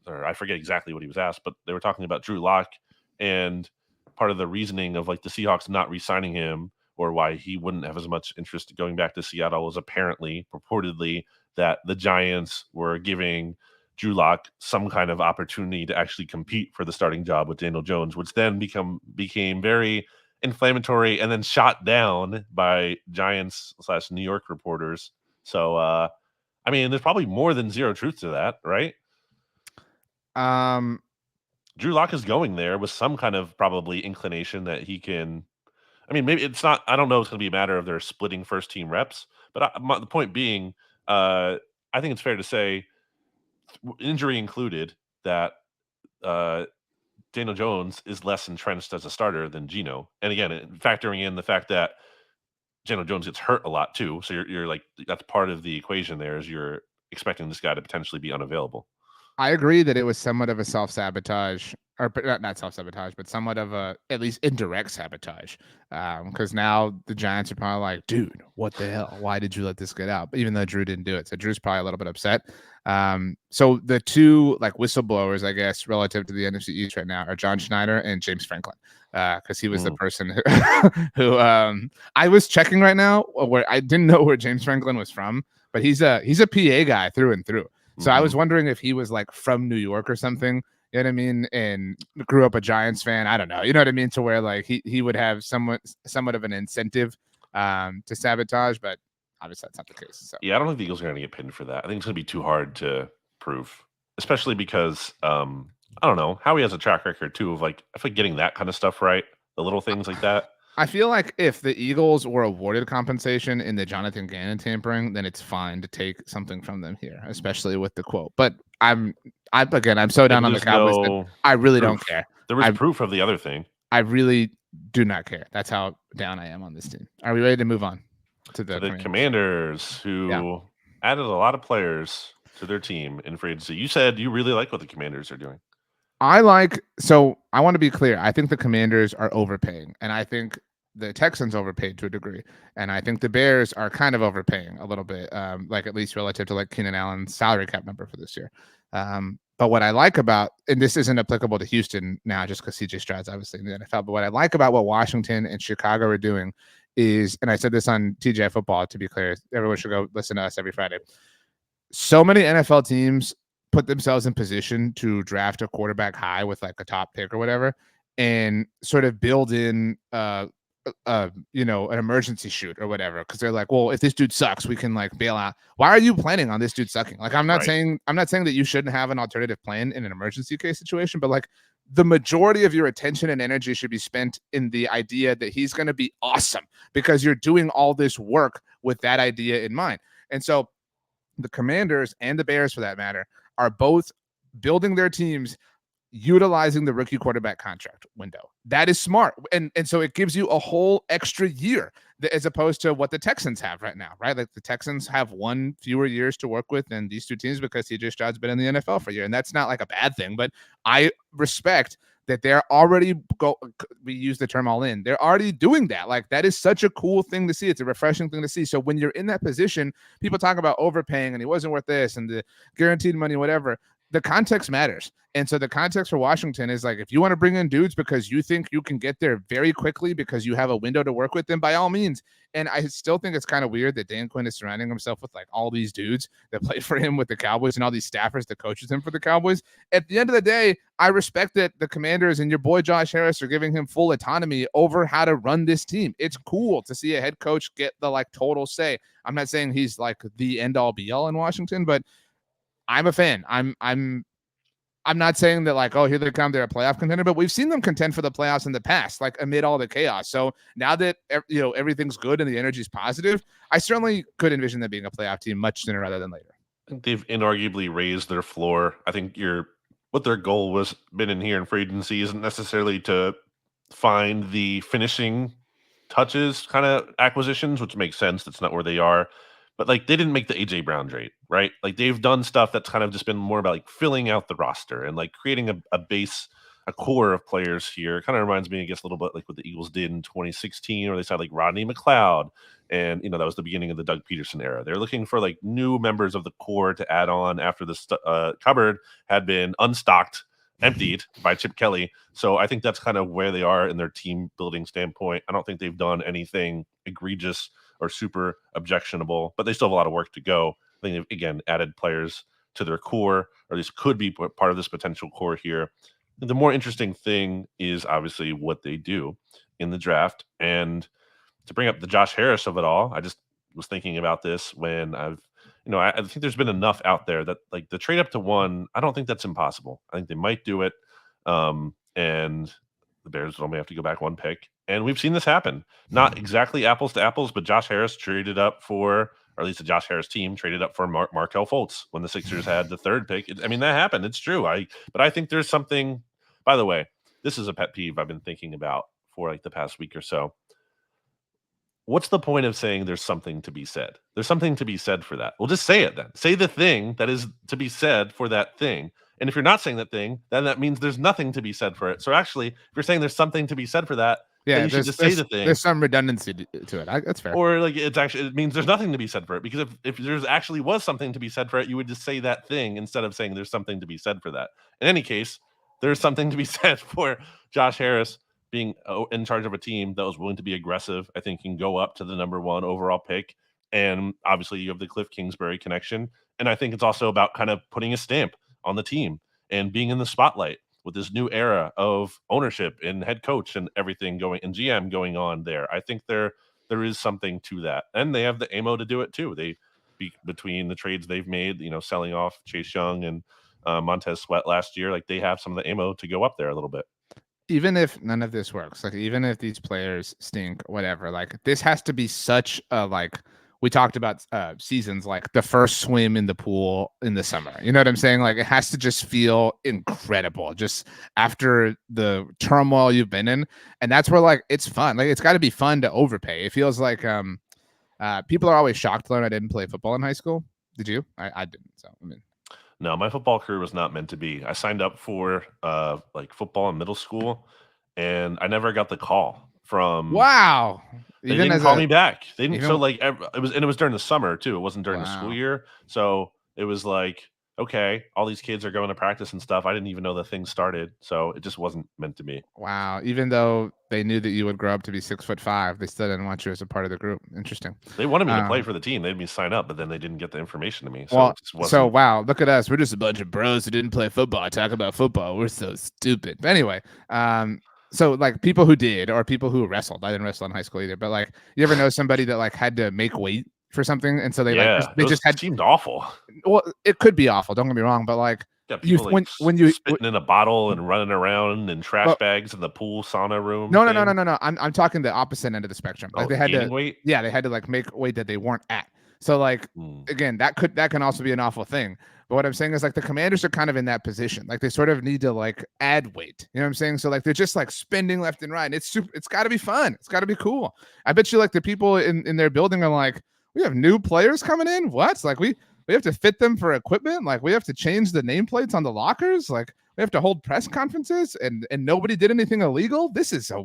or I forget exactly what he was asked, but they were talking about Drew Lock, and part of the reasoning of like the Seahawks not re-signing him, or why he wouldn't have as much interest in going back to Seattle, was purportedly that the Giants were giving Drew Lock some kind of opportunity to actually compete for the starting job with Daniel Jones, which then became very inflammatory and then shot down by Giants/New York reporters. So, I mean, there's probably more than zero truth to that, right? Drew Lock is going there with some kind of probably inclination that he can. I mean, maybe it's not. I don't know. It's going to be a matter of they're splitting first team reps, but the point being, I think it's fair to say, injury included, that Daniel Jones is less entrenched as a starter than Geno. And again, factoring in the fact that Daniel Jones gets hurt a lot too. So you're like, that's part of the equation there, is you're expecting this guy to potentially be unavailable. I agree that it was somewhat of a self-sabotage, or not self-sabotage, but somewhat of a, at least indirect sabotage. Because now the Giants are probably like, dude, what the hell? Why did you let this get out? But even though Drew didn't do it. So Drew's probably a little bit upset. So the two like whistleblowers, I guess, relative to the NFC East right now are John Schneider and James Franklin. Because he was the person who I was checking right now, where I didn't know where James Franklin was from, but he's a PA guy through and through. So I was wondering if he was like from New York or something, you know what I mean? And grew up a Giants fan. I don't know. You know what I mean? To where like he would have somewhat of an incentive to sabotage, but obviously that's not the case. So yeah, I don't think the Eagles are going to get pinned for that. I think it's going to be too hard to prove, especially because I don't know, Howie has a track record too of like, I feel like getting that kind of stuff right, the little things like that. I feel like if the Eagles were awarded compensation in the Jonathan Gannon tampering, then it's fine to take something from them here, especially with the quote. But I'm so down on the Cowboys that I really don't care. There was proof of the other thing. I really do not care. That's how down I am on this team. Are we ready to move on to the Commanders, who added a lot of players to their team in free agency? You said you really like what the Commanders are doing. I want to be clear. I think the Commanders are overpaying, and I think the Texans overpaid to a degree, and I think the Bears are kind of overpaying a little bit, like at least relative to like Keenan Allen's salary cap number for this year. But what I like about, and this isn't applicable to Houston now, just because CJ Stroud's obviously in the NFL, but what I like about what Washington and Chicago are doing is, and I said this on TGI Football, to be clear, everyone should go listen to us every Friday. So many NFL teams put themselves in position to draft a quarterback high with like a top pick or whatever, and sort of build in an emergency shoot or whatever, because they're like, well, if this dude sucks, we can like bail out. Why are you planning on this dude sucking? Like, I'm not saying that you shouldn't have an alternative plan in an emergency case situation, but like the majority of your attention and energy should be spent in the idea that he's going to be awesome, because you're doing all this work with that idea in mind. And so the Commanders and the Bears, for that matter, are both building their teams utilizing the rookie quarterback contract window. That is smart. And so it gives you a whole extra year, as opposed to what the Texans have right now, right? Like the Texans have one fewer years to work with than these two teams because CJ Stroud's been in the NFL for a year. And that's not like a bad thing, but I respect that they're already we use the term all in. They're already doing that. Like, that is such a cool thing to see. It's a refreshing thing to see. So when you're in that position, people talk about overpaying and he wasn't worth this and the guaranteed money, whatever. The context matters. And so the context for Washington is like, if you want to bring in dudes because you think you can get there very quickly because you have a window to work with them, by all means. And I still think it's kind of weird that Dan Quinn is surrounding himself with like all these dudes that played for him with the Cowboys and all these staffers that coaches him for the Cowboys. At the end of the day, I respect that the Commanders and your boy Josh Harris are giving him full autonomy over how to run this team. It's cool to see a head coach get the like total say. I'm not saying he's like the end all be all in Washington, but I'm a fan. I'm not saying that like, oh, here they come, they're a playoff contender, but we've seen them contend for the playoffs in the past, like amid all the chaos. So now that everything's good and the energy's positive, I certainly could envision them being a playoff team much sooner rather than later. I think they've inarguably raised their floor. I think what their goal was been in here in free agency isn't necessarily to find the finishing touches kind of acquisitions, which makes sense. That's not where they are. But like, they didn't make the AJ Brown trade, right? Like, they've done stuff that's kind of just been more about like filling out the roster and like creating a base, a core of players here. It kind of reminds me, I guess, a little bit like what the Eagles did in 2016, where they signed like Rodney McLeod. And, that was the beginning of the Doug Peterson era. They're looking for like new members of the core to add on after the cupboard had been emptied by Chip Kelly. So I think that's kind of where they are in their team building standpoint. I don't think they've done anything egregious or super objectionable, but they still have a lot of work to go. I think they've, again, added players to their core, or at least could be part of this potential core here. The more interesting thing is obviously what they do in the draft. And to bring up the Josh Harris of it all, I just was thinking about this when I think there's been enough out there that like the trade up to 1, I don't think that's impossible. I think they might do it. And the Bears only have to go back 1 pick. And we've seen this happen. Not exactly apples to apples, but Josh Harris traded up for, or at least the Josh Harris team traded up for Markelle Fultz when the Sixers had the 3rd pick. That happened. It's true. But I think there's something, by the way, this is a pet peeve I've been thinking about for like the past week or so. What's the point of saying there's something to be said? There's something to be said for that. Well, just say it then. Say the thing that is to be said for that thing. And if you're not saying that thing, then that means there's nothing to be said for it. So actually, if you're saying there's something to be said for that, then you should just say the thing. There's some redundancy to it. That's fair. Or like it means there's nothing to be said for it. Because if there's actually was something to be said for it, you would just say that thing instead of saying there's something to be said for that. In any case, there's something to be said for Josh Harris being in charge of a team that was willing to be aggressive. I think can go up to the number 1 overall pick. And obviously you have the Cliff Kingsbury connection. And I think it's also about kind of putting a stamp on the team and being in the spotlight with this new era of ownership and head coach and everything going and GM going on there. I think there is something to that. And they have the ammo to do it too. Between the trades they've made, selling off Chase Young and Montez Sweat last year, like they have some of the ammo to go up there a little bit. Even if none of this works, like even if these players stink, whatever, like this has to be such a like we talked about seasons like the first swim in the pool in the summer. You know what I'm saying? Like it has to just feel incredible just after the turmoil you've been in. And that's where like it's fun. Like it's got to be fun to overpay. It feels like people are always shocked to learn I didn't play football in high school. Did you? I didn't. So I mean. No, my football career was not meant to be. I signed up for like football in middle school, and I never got the call from. Wow! They didn't call me back. They didn't. So like it was during the summer too. It wasn't during the school year. So it was like okay, all these kids are going to practice and stuff. I didn't even know the thing started, so it just wasn't meant to be. Wow. Even though they knew that you would grow up to be 6'5", they still didn't want you as a part of the group. Interesting. They wanted me to play for the team. They made me sign up, but then they didn't get the information to me. So Well, it just wasn't. wow, look at us. We're just a bunch of bros who didn't play football. Talk about football. We're so stupid. But anyway, so like people who did, or people who wrestled. I didn't wrestle in high school either. But like, you ever know somebody that like had to make weight for something, and so they seemed awful. Well, it could be awful. Don't get me wrong, but like. Yeah, people when you spitting in a bottle and running around in trash bags in the pool sauna room. No. I'm talking the opposite end of the spectrum. Like they had to weight. Yeah, they had to like make weight that they weren't at. So like again, that can also be an awful thing. But what I'm saying is like the Commanders are kind of in that position. Like they sort of need to like add weight. You know what I'm saying? So like they're just like spending left and right. And it's got to be fun. It's got to be cool. I bet you like the people in their building are like, we have new players coming in. What? Like we have to fit them for equipment. Like we have to change the nameplates on the lockers. Like we have to hold press conferences, and nobody did anything illegal. This is a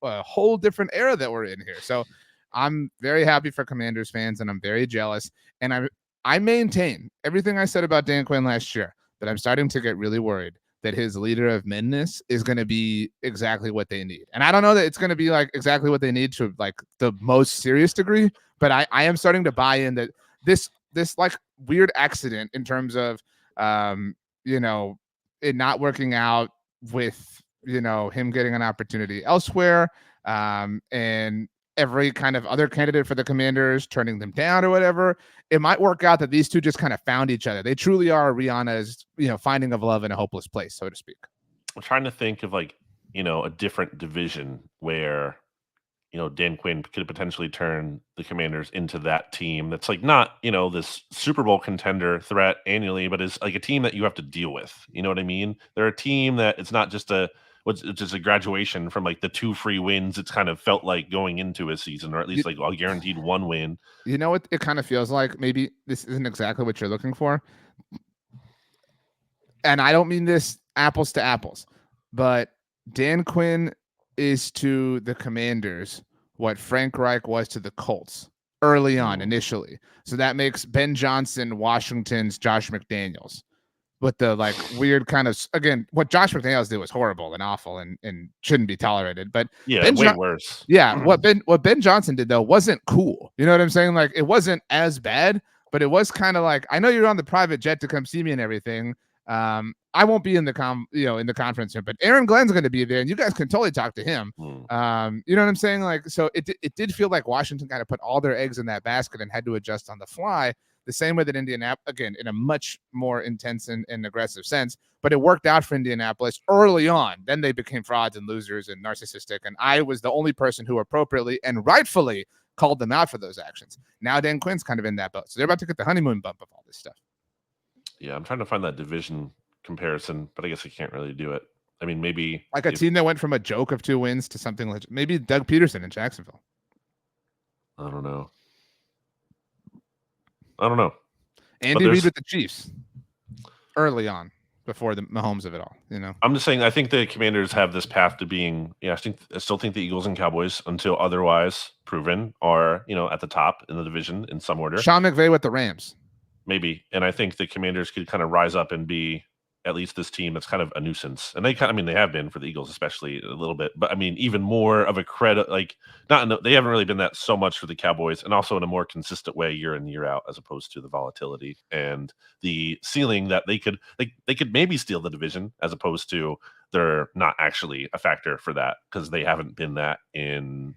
whole different era that we're in here. So I'm very happy for Commanders fans, and I'm very jealous. And I maintain everything I said about Dan Quinn last year, but I'm starting to get really worried that his leader of menness is going to be exactly what they need. And I don't know that it's going to be like exactly what they need to like the most serious degree, but I am starting to buy in that this like weird accident in terms of it not working out with him getting an opportunity elsewhere, and every kind of other candidate for the Commanders turning them down or whatever. It might work out that these two just kind of found each other. They truly are Rihanna's finding of love in a hopeless place, so to speak. I'm trying to think of like a different division where Dan Quinn could potentially turn the Commanders into that team that's like not, this Super Bowl contender threat annually, but is like a team that you have to deal with. You know what I mean? They're a team that it's not just it's just a graduation from like the 2 free wins. It's kind of felt like going into a season, or at least like a guaranteed 1 win. You know what it kind of feels like? Maybe this isn't exactly what you're looking for. And I don't mean this apples to apples, but Dan Quinn is to the Commanders what Frank Reich was to the Colts early on, initially. So that makes Ben Johnson Washington's Josh McDaniels. With the like weird kind of, again, what Josh McDaniels did was horrible and awful and shouldn't be tolerated. But yeah, way worse. Yeah, what Ben Johnson did though wasn't cool. You know what I'm saying? Like it wasn't as bad, but it was kind of like, I know you're on the private jet to come see me and everything. I won't be in the in the conference room, but Aaron Glenn's going to be there, and you guys can totally talk to him. You know what I'm saying? Like, so it did feel like Washington kind of put all their eggs in that basket and had to adjust on the fly. The same way that Indianapolis, again, in a much more intense and aggressive sense, but it worked out for Indianapolis early on. Then they became frauds and losers and narcissistic, and I was the only person who appropriately and rightfully called them out for those actions. Now Dan Quinn's kind of in that boat, so they're about to get the honeymoon bump of all this stuff. Yeah, I'm trying to find that division comparison, but I guess I can't really do it. I mean, maybe like a team that went from a joke of 2 wins to something like maybe Doug Peterson in Jacksonville. I don't know. Andy Reid with the Chiefs early on, before the Mahomes of it all. I'm just saying, I think the Commanders have this path to being. I still think the Eagles and Cowboys, until otherwise proven, are at the top in the division in some order. Sean McVay with the Rams, maybe, and I think the Commanders could kind of rise up and be at least this team that's kind of a nuisance. And they they have been for the Eagles, especially a little bit, but I mean, even more of a credit, like they haven't really been that so much for the Cowboys, and also in a more consistent way year in, year out, as opposed to the volatility and the ceiling that they could maybe steal the division, as opposed to they're not actually a factor for that, because they haven't been that in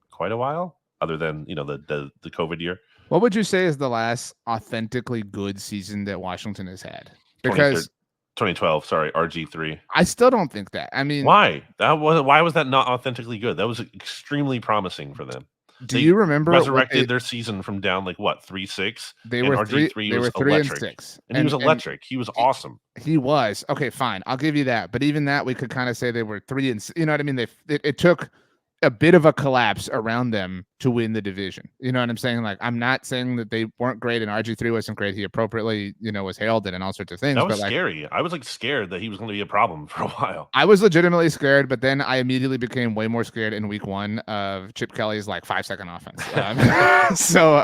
quite a while, other than, the COVID year. What would you say is the last authentically good season that Washington has had? Because 2012, sorry, RG3. I still don't think that. I mean, why was that not authentically good? That was extremely promising for them. Do you remember resurrected their season from down 3-6? They were RG3 they were 3-6, and he was electric. He was awesome. He was okay. Fine, I'll give you that. But even that, we could kind of say they were 3-6. You know what I mean? It took a bit of a collapse around them to win the division. You know what I'm saying? Like, I'm not saying that they weren't great and RG3 wasn't great. He appropriately, was hailed and all sorts of things. That was scary. I was scared that he was going to be a problem for a while. I was legitimately scared, but then I immediately became way more scared in week 1 of Chip Kelly's 5-second offense. So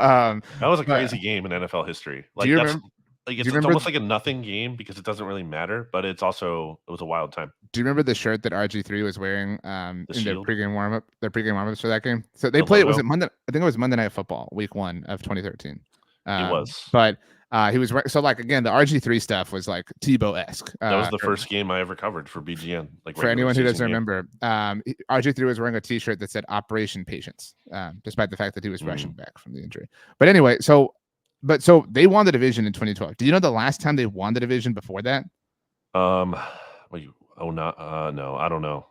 that was a crazy game in NFL history. Do you remember? Like Do you it's remember? almost like a nothing game because it doesn't really matter, but it was a wild time. Do you remember the shirt that RG3 was wearing The in their shield, pregame warmup? Their pregame warmups for that game. So they the played. Was logo, it Monday? I think it was Monday Night Football, Week 1 of 2013. it was. But he was so like again the RG3 stuff was like Tebow esque. That was the first game I ever covered for BGN. Like For regular anyone who season doesn't game. remember, RG3 was wearing a T-shirt that said "Operation Patience," despite the fact that he was rushing back from the injury. But anyway, so they won the division in 2012. Do you know the last time they won the division before that? Wait, no, I don't know.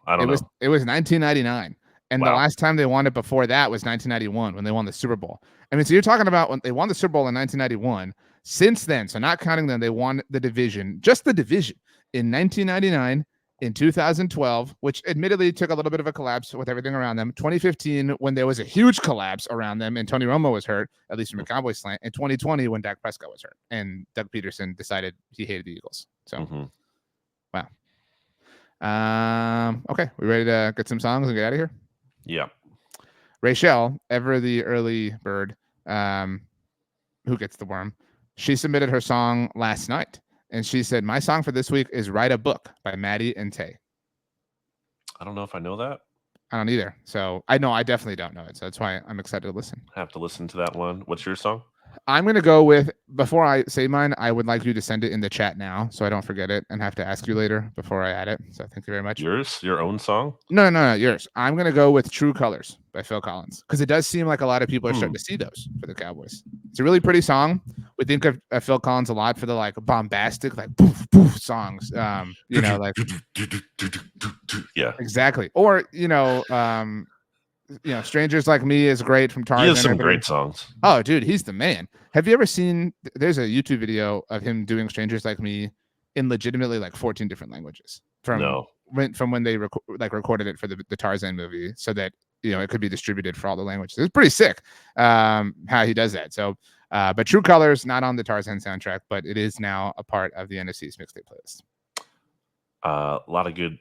It was 1999, and the Wow. last time they won it before that was 1991 when they won the Super Bowl. I mean, so you're talking about when they won the Super Bowl in 1991. Since then, so not counting them, they won the division, just the division, in 1999, in 2012, which admittedly took a little bit of a collapse with everything around them. 2015, when there was a huge collapse around them, and Tony Romo was hurt, at least from a Cowboys slant. And 2020, when Dak Prescott was hurt, and Doug Peterson decided he hated the Eagles. So, wow. Okay, we ready to get some songs and get out of here? Yeah. Rachel, ever the early bird, who gets the worm, she submitted her song last night, and she said, "My song for this week is Write a Book by Maddie and Tay." I don't know if I know that. I don't either. So I definitely don't know it. So that's why I'm excited to listen. I have to listen to that one. What's your song? I'm going to go with, before I say mine, I would like you to send it in the chat now so I don't forget it and have to ask you later before I add it. So thank you very much. Yours? Your own song? No, yours. I'm going to go with True Colors by Phil Collins because it does seem like a lot of people are starting to see those for the Cowboys. It's a really pretty song. We think of Phil Collins a lot for the like bombastic, like poof, poof songs. Like yeah, exactly. Or, Strangers Like Me is great from Tarzan. He has some great songs. Oh, dude, he's the man. Have you ever seen? There's a YouTube video of him doing Strangers Like Me in legitimately like 14 different languages from when they recorded it for the Tarzan movie, so that it could be distributed for all the languages. It's pretty sick how he does that. So, but True Colors not on the Tarzan soundtrack, but it is now a part of the NFC East Mixtape playlist. A lot of good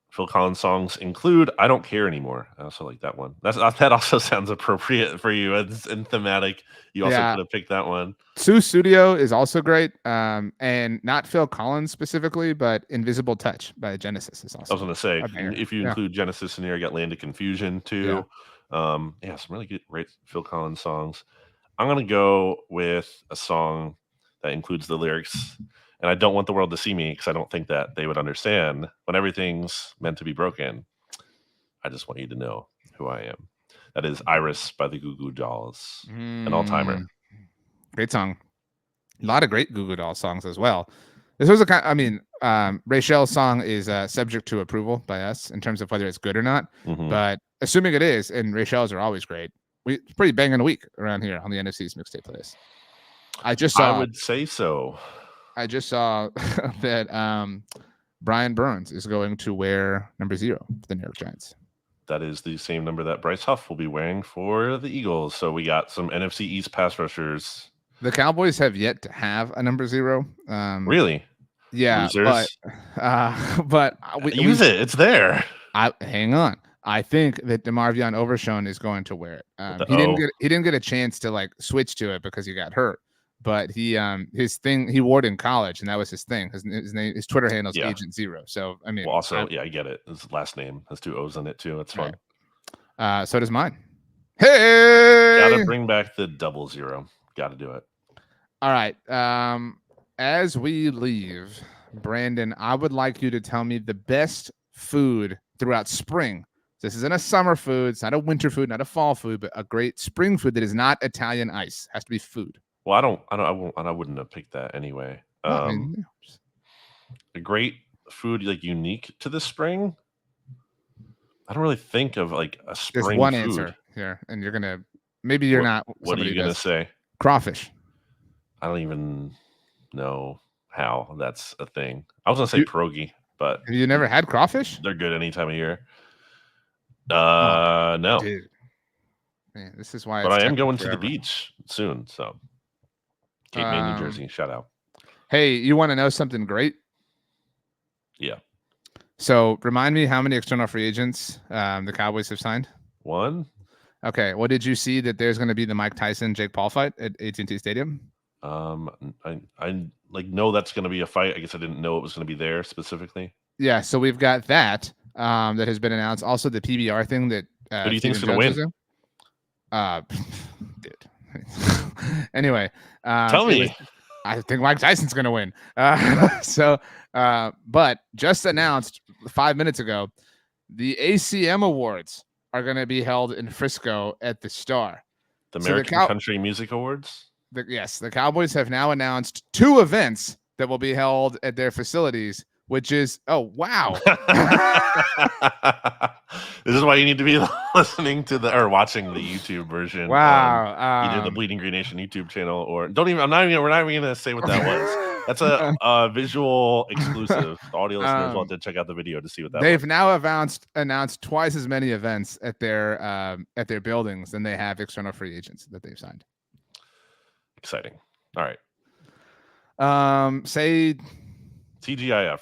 Phil Collins songs include "I Don't Care Anymore." I also like that one. That also sounds appropriate for you and thematic. You also could have picked that one. Sue Studio is also great, and not Phil Collins specifically, but "Invisible Touch" by Genesis is also. I was going to say, if you include Genesis in here, you got "Land of Confusion" too. Some really great Phil Collins songs. I'm going to go with a song that includes the lyrics. And I don't want the world to see me because I don't think that they would understand when everything's meant to be broken. I just want you to know who I am. That is Iris by the Goo Goo Dolls, an all-timer. Great song. A lot of great Goo Goo Dolls songs as well. This was Rachel's song is subject to approval by us in terms of whether it's good or not. But assuming it is, and Rachel's are always great, it's pretty banging a week around here on the NFC East Mixtape playlist. I would say so. I just saw that Brian Burns is going to wear number 0 for the New York Giants. That is the same number that Bryce Huff will be wearing for the Eagles. So we got some NFC East pass rushers. The Cowboys have yet to have a number 0. Really? Yeah. Losers. But use it. It's there. Hang on. I think that DeMarvion Overshown is going to wear it. He didn't get a chance to like switch to it because he got hurt. But he wore it in college, and that was his thing. His Twitter handle is Agent Zero. So I mean, I get it. His last name has 2 O's in it too. It's fun. Right. So does mine. Hey, gotta bring back the 00. Gotta do it. All right. As we leave, Brandon, I would like you to tell me the best food throughout spring. This isn't a summer food. It's not a winter food, not a fall food, but a great spring food that is not Italian ice. It has to be food. Well, I wouldn't have picked that anyway. A great food like unique to the spring. I don't really think of like a spring. There's one food. Answer here, and you're gonna maybe you're not. What are you gonna say? Crawfish. I don't even know how that's a thing. I was gonna say pierogi, but have you never had crawfish? They're good any time of year. No. Dude. Man, this is why. But I am going to the beach soon, so. Cape May, New Jersey. Shout out. Hey, you want to know something great? Yeah. So remind me how many external free agents the Cowboys have signed? 1. Okay. Well, did you see that there's going to be the Mike Tyson Jake Paul fight at AT&T Stadium? I like know that's going to be a fight. I guess I didn't know it was going to be there specifically. Yeah, so we've got that that has been announced. Also, the PBR thing that Who do you think's Stephen going to Jones win? is in. Dude. Anyway, Tell me. I think Mike Tyson's going to win. But just announced 5 minutes ago, the ACM Awards are going to be held in Frisco at the Star. The American Country Music Awards? Yes, the Cowboys have now announced 2 events that will be held at their facilities, which is, oh, wow. This is why you need to be listening to or watching the YouTube version. Wow. Either the Bleeding Green Nation YouTube channel or we're not even going to say what that was. That's a visual exclusive. The audio listeners will have to check out the video to see what that was. They've now announced twice as many events at their buildings than they have external free agents that they've signed. Exciting. All right. Say TGIF.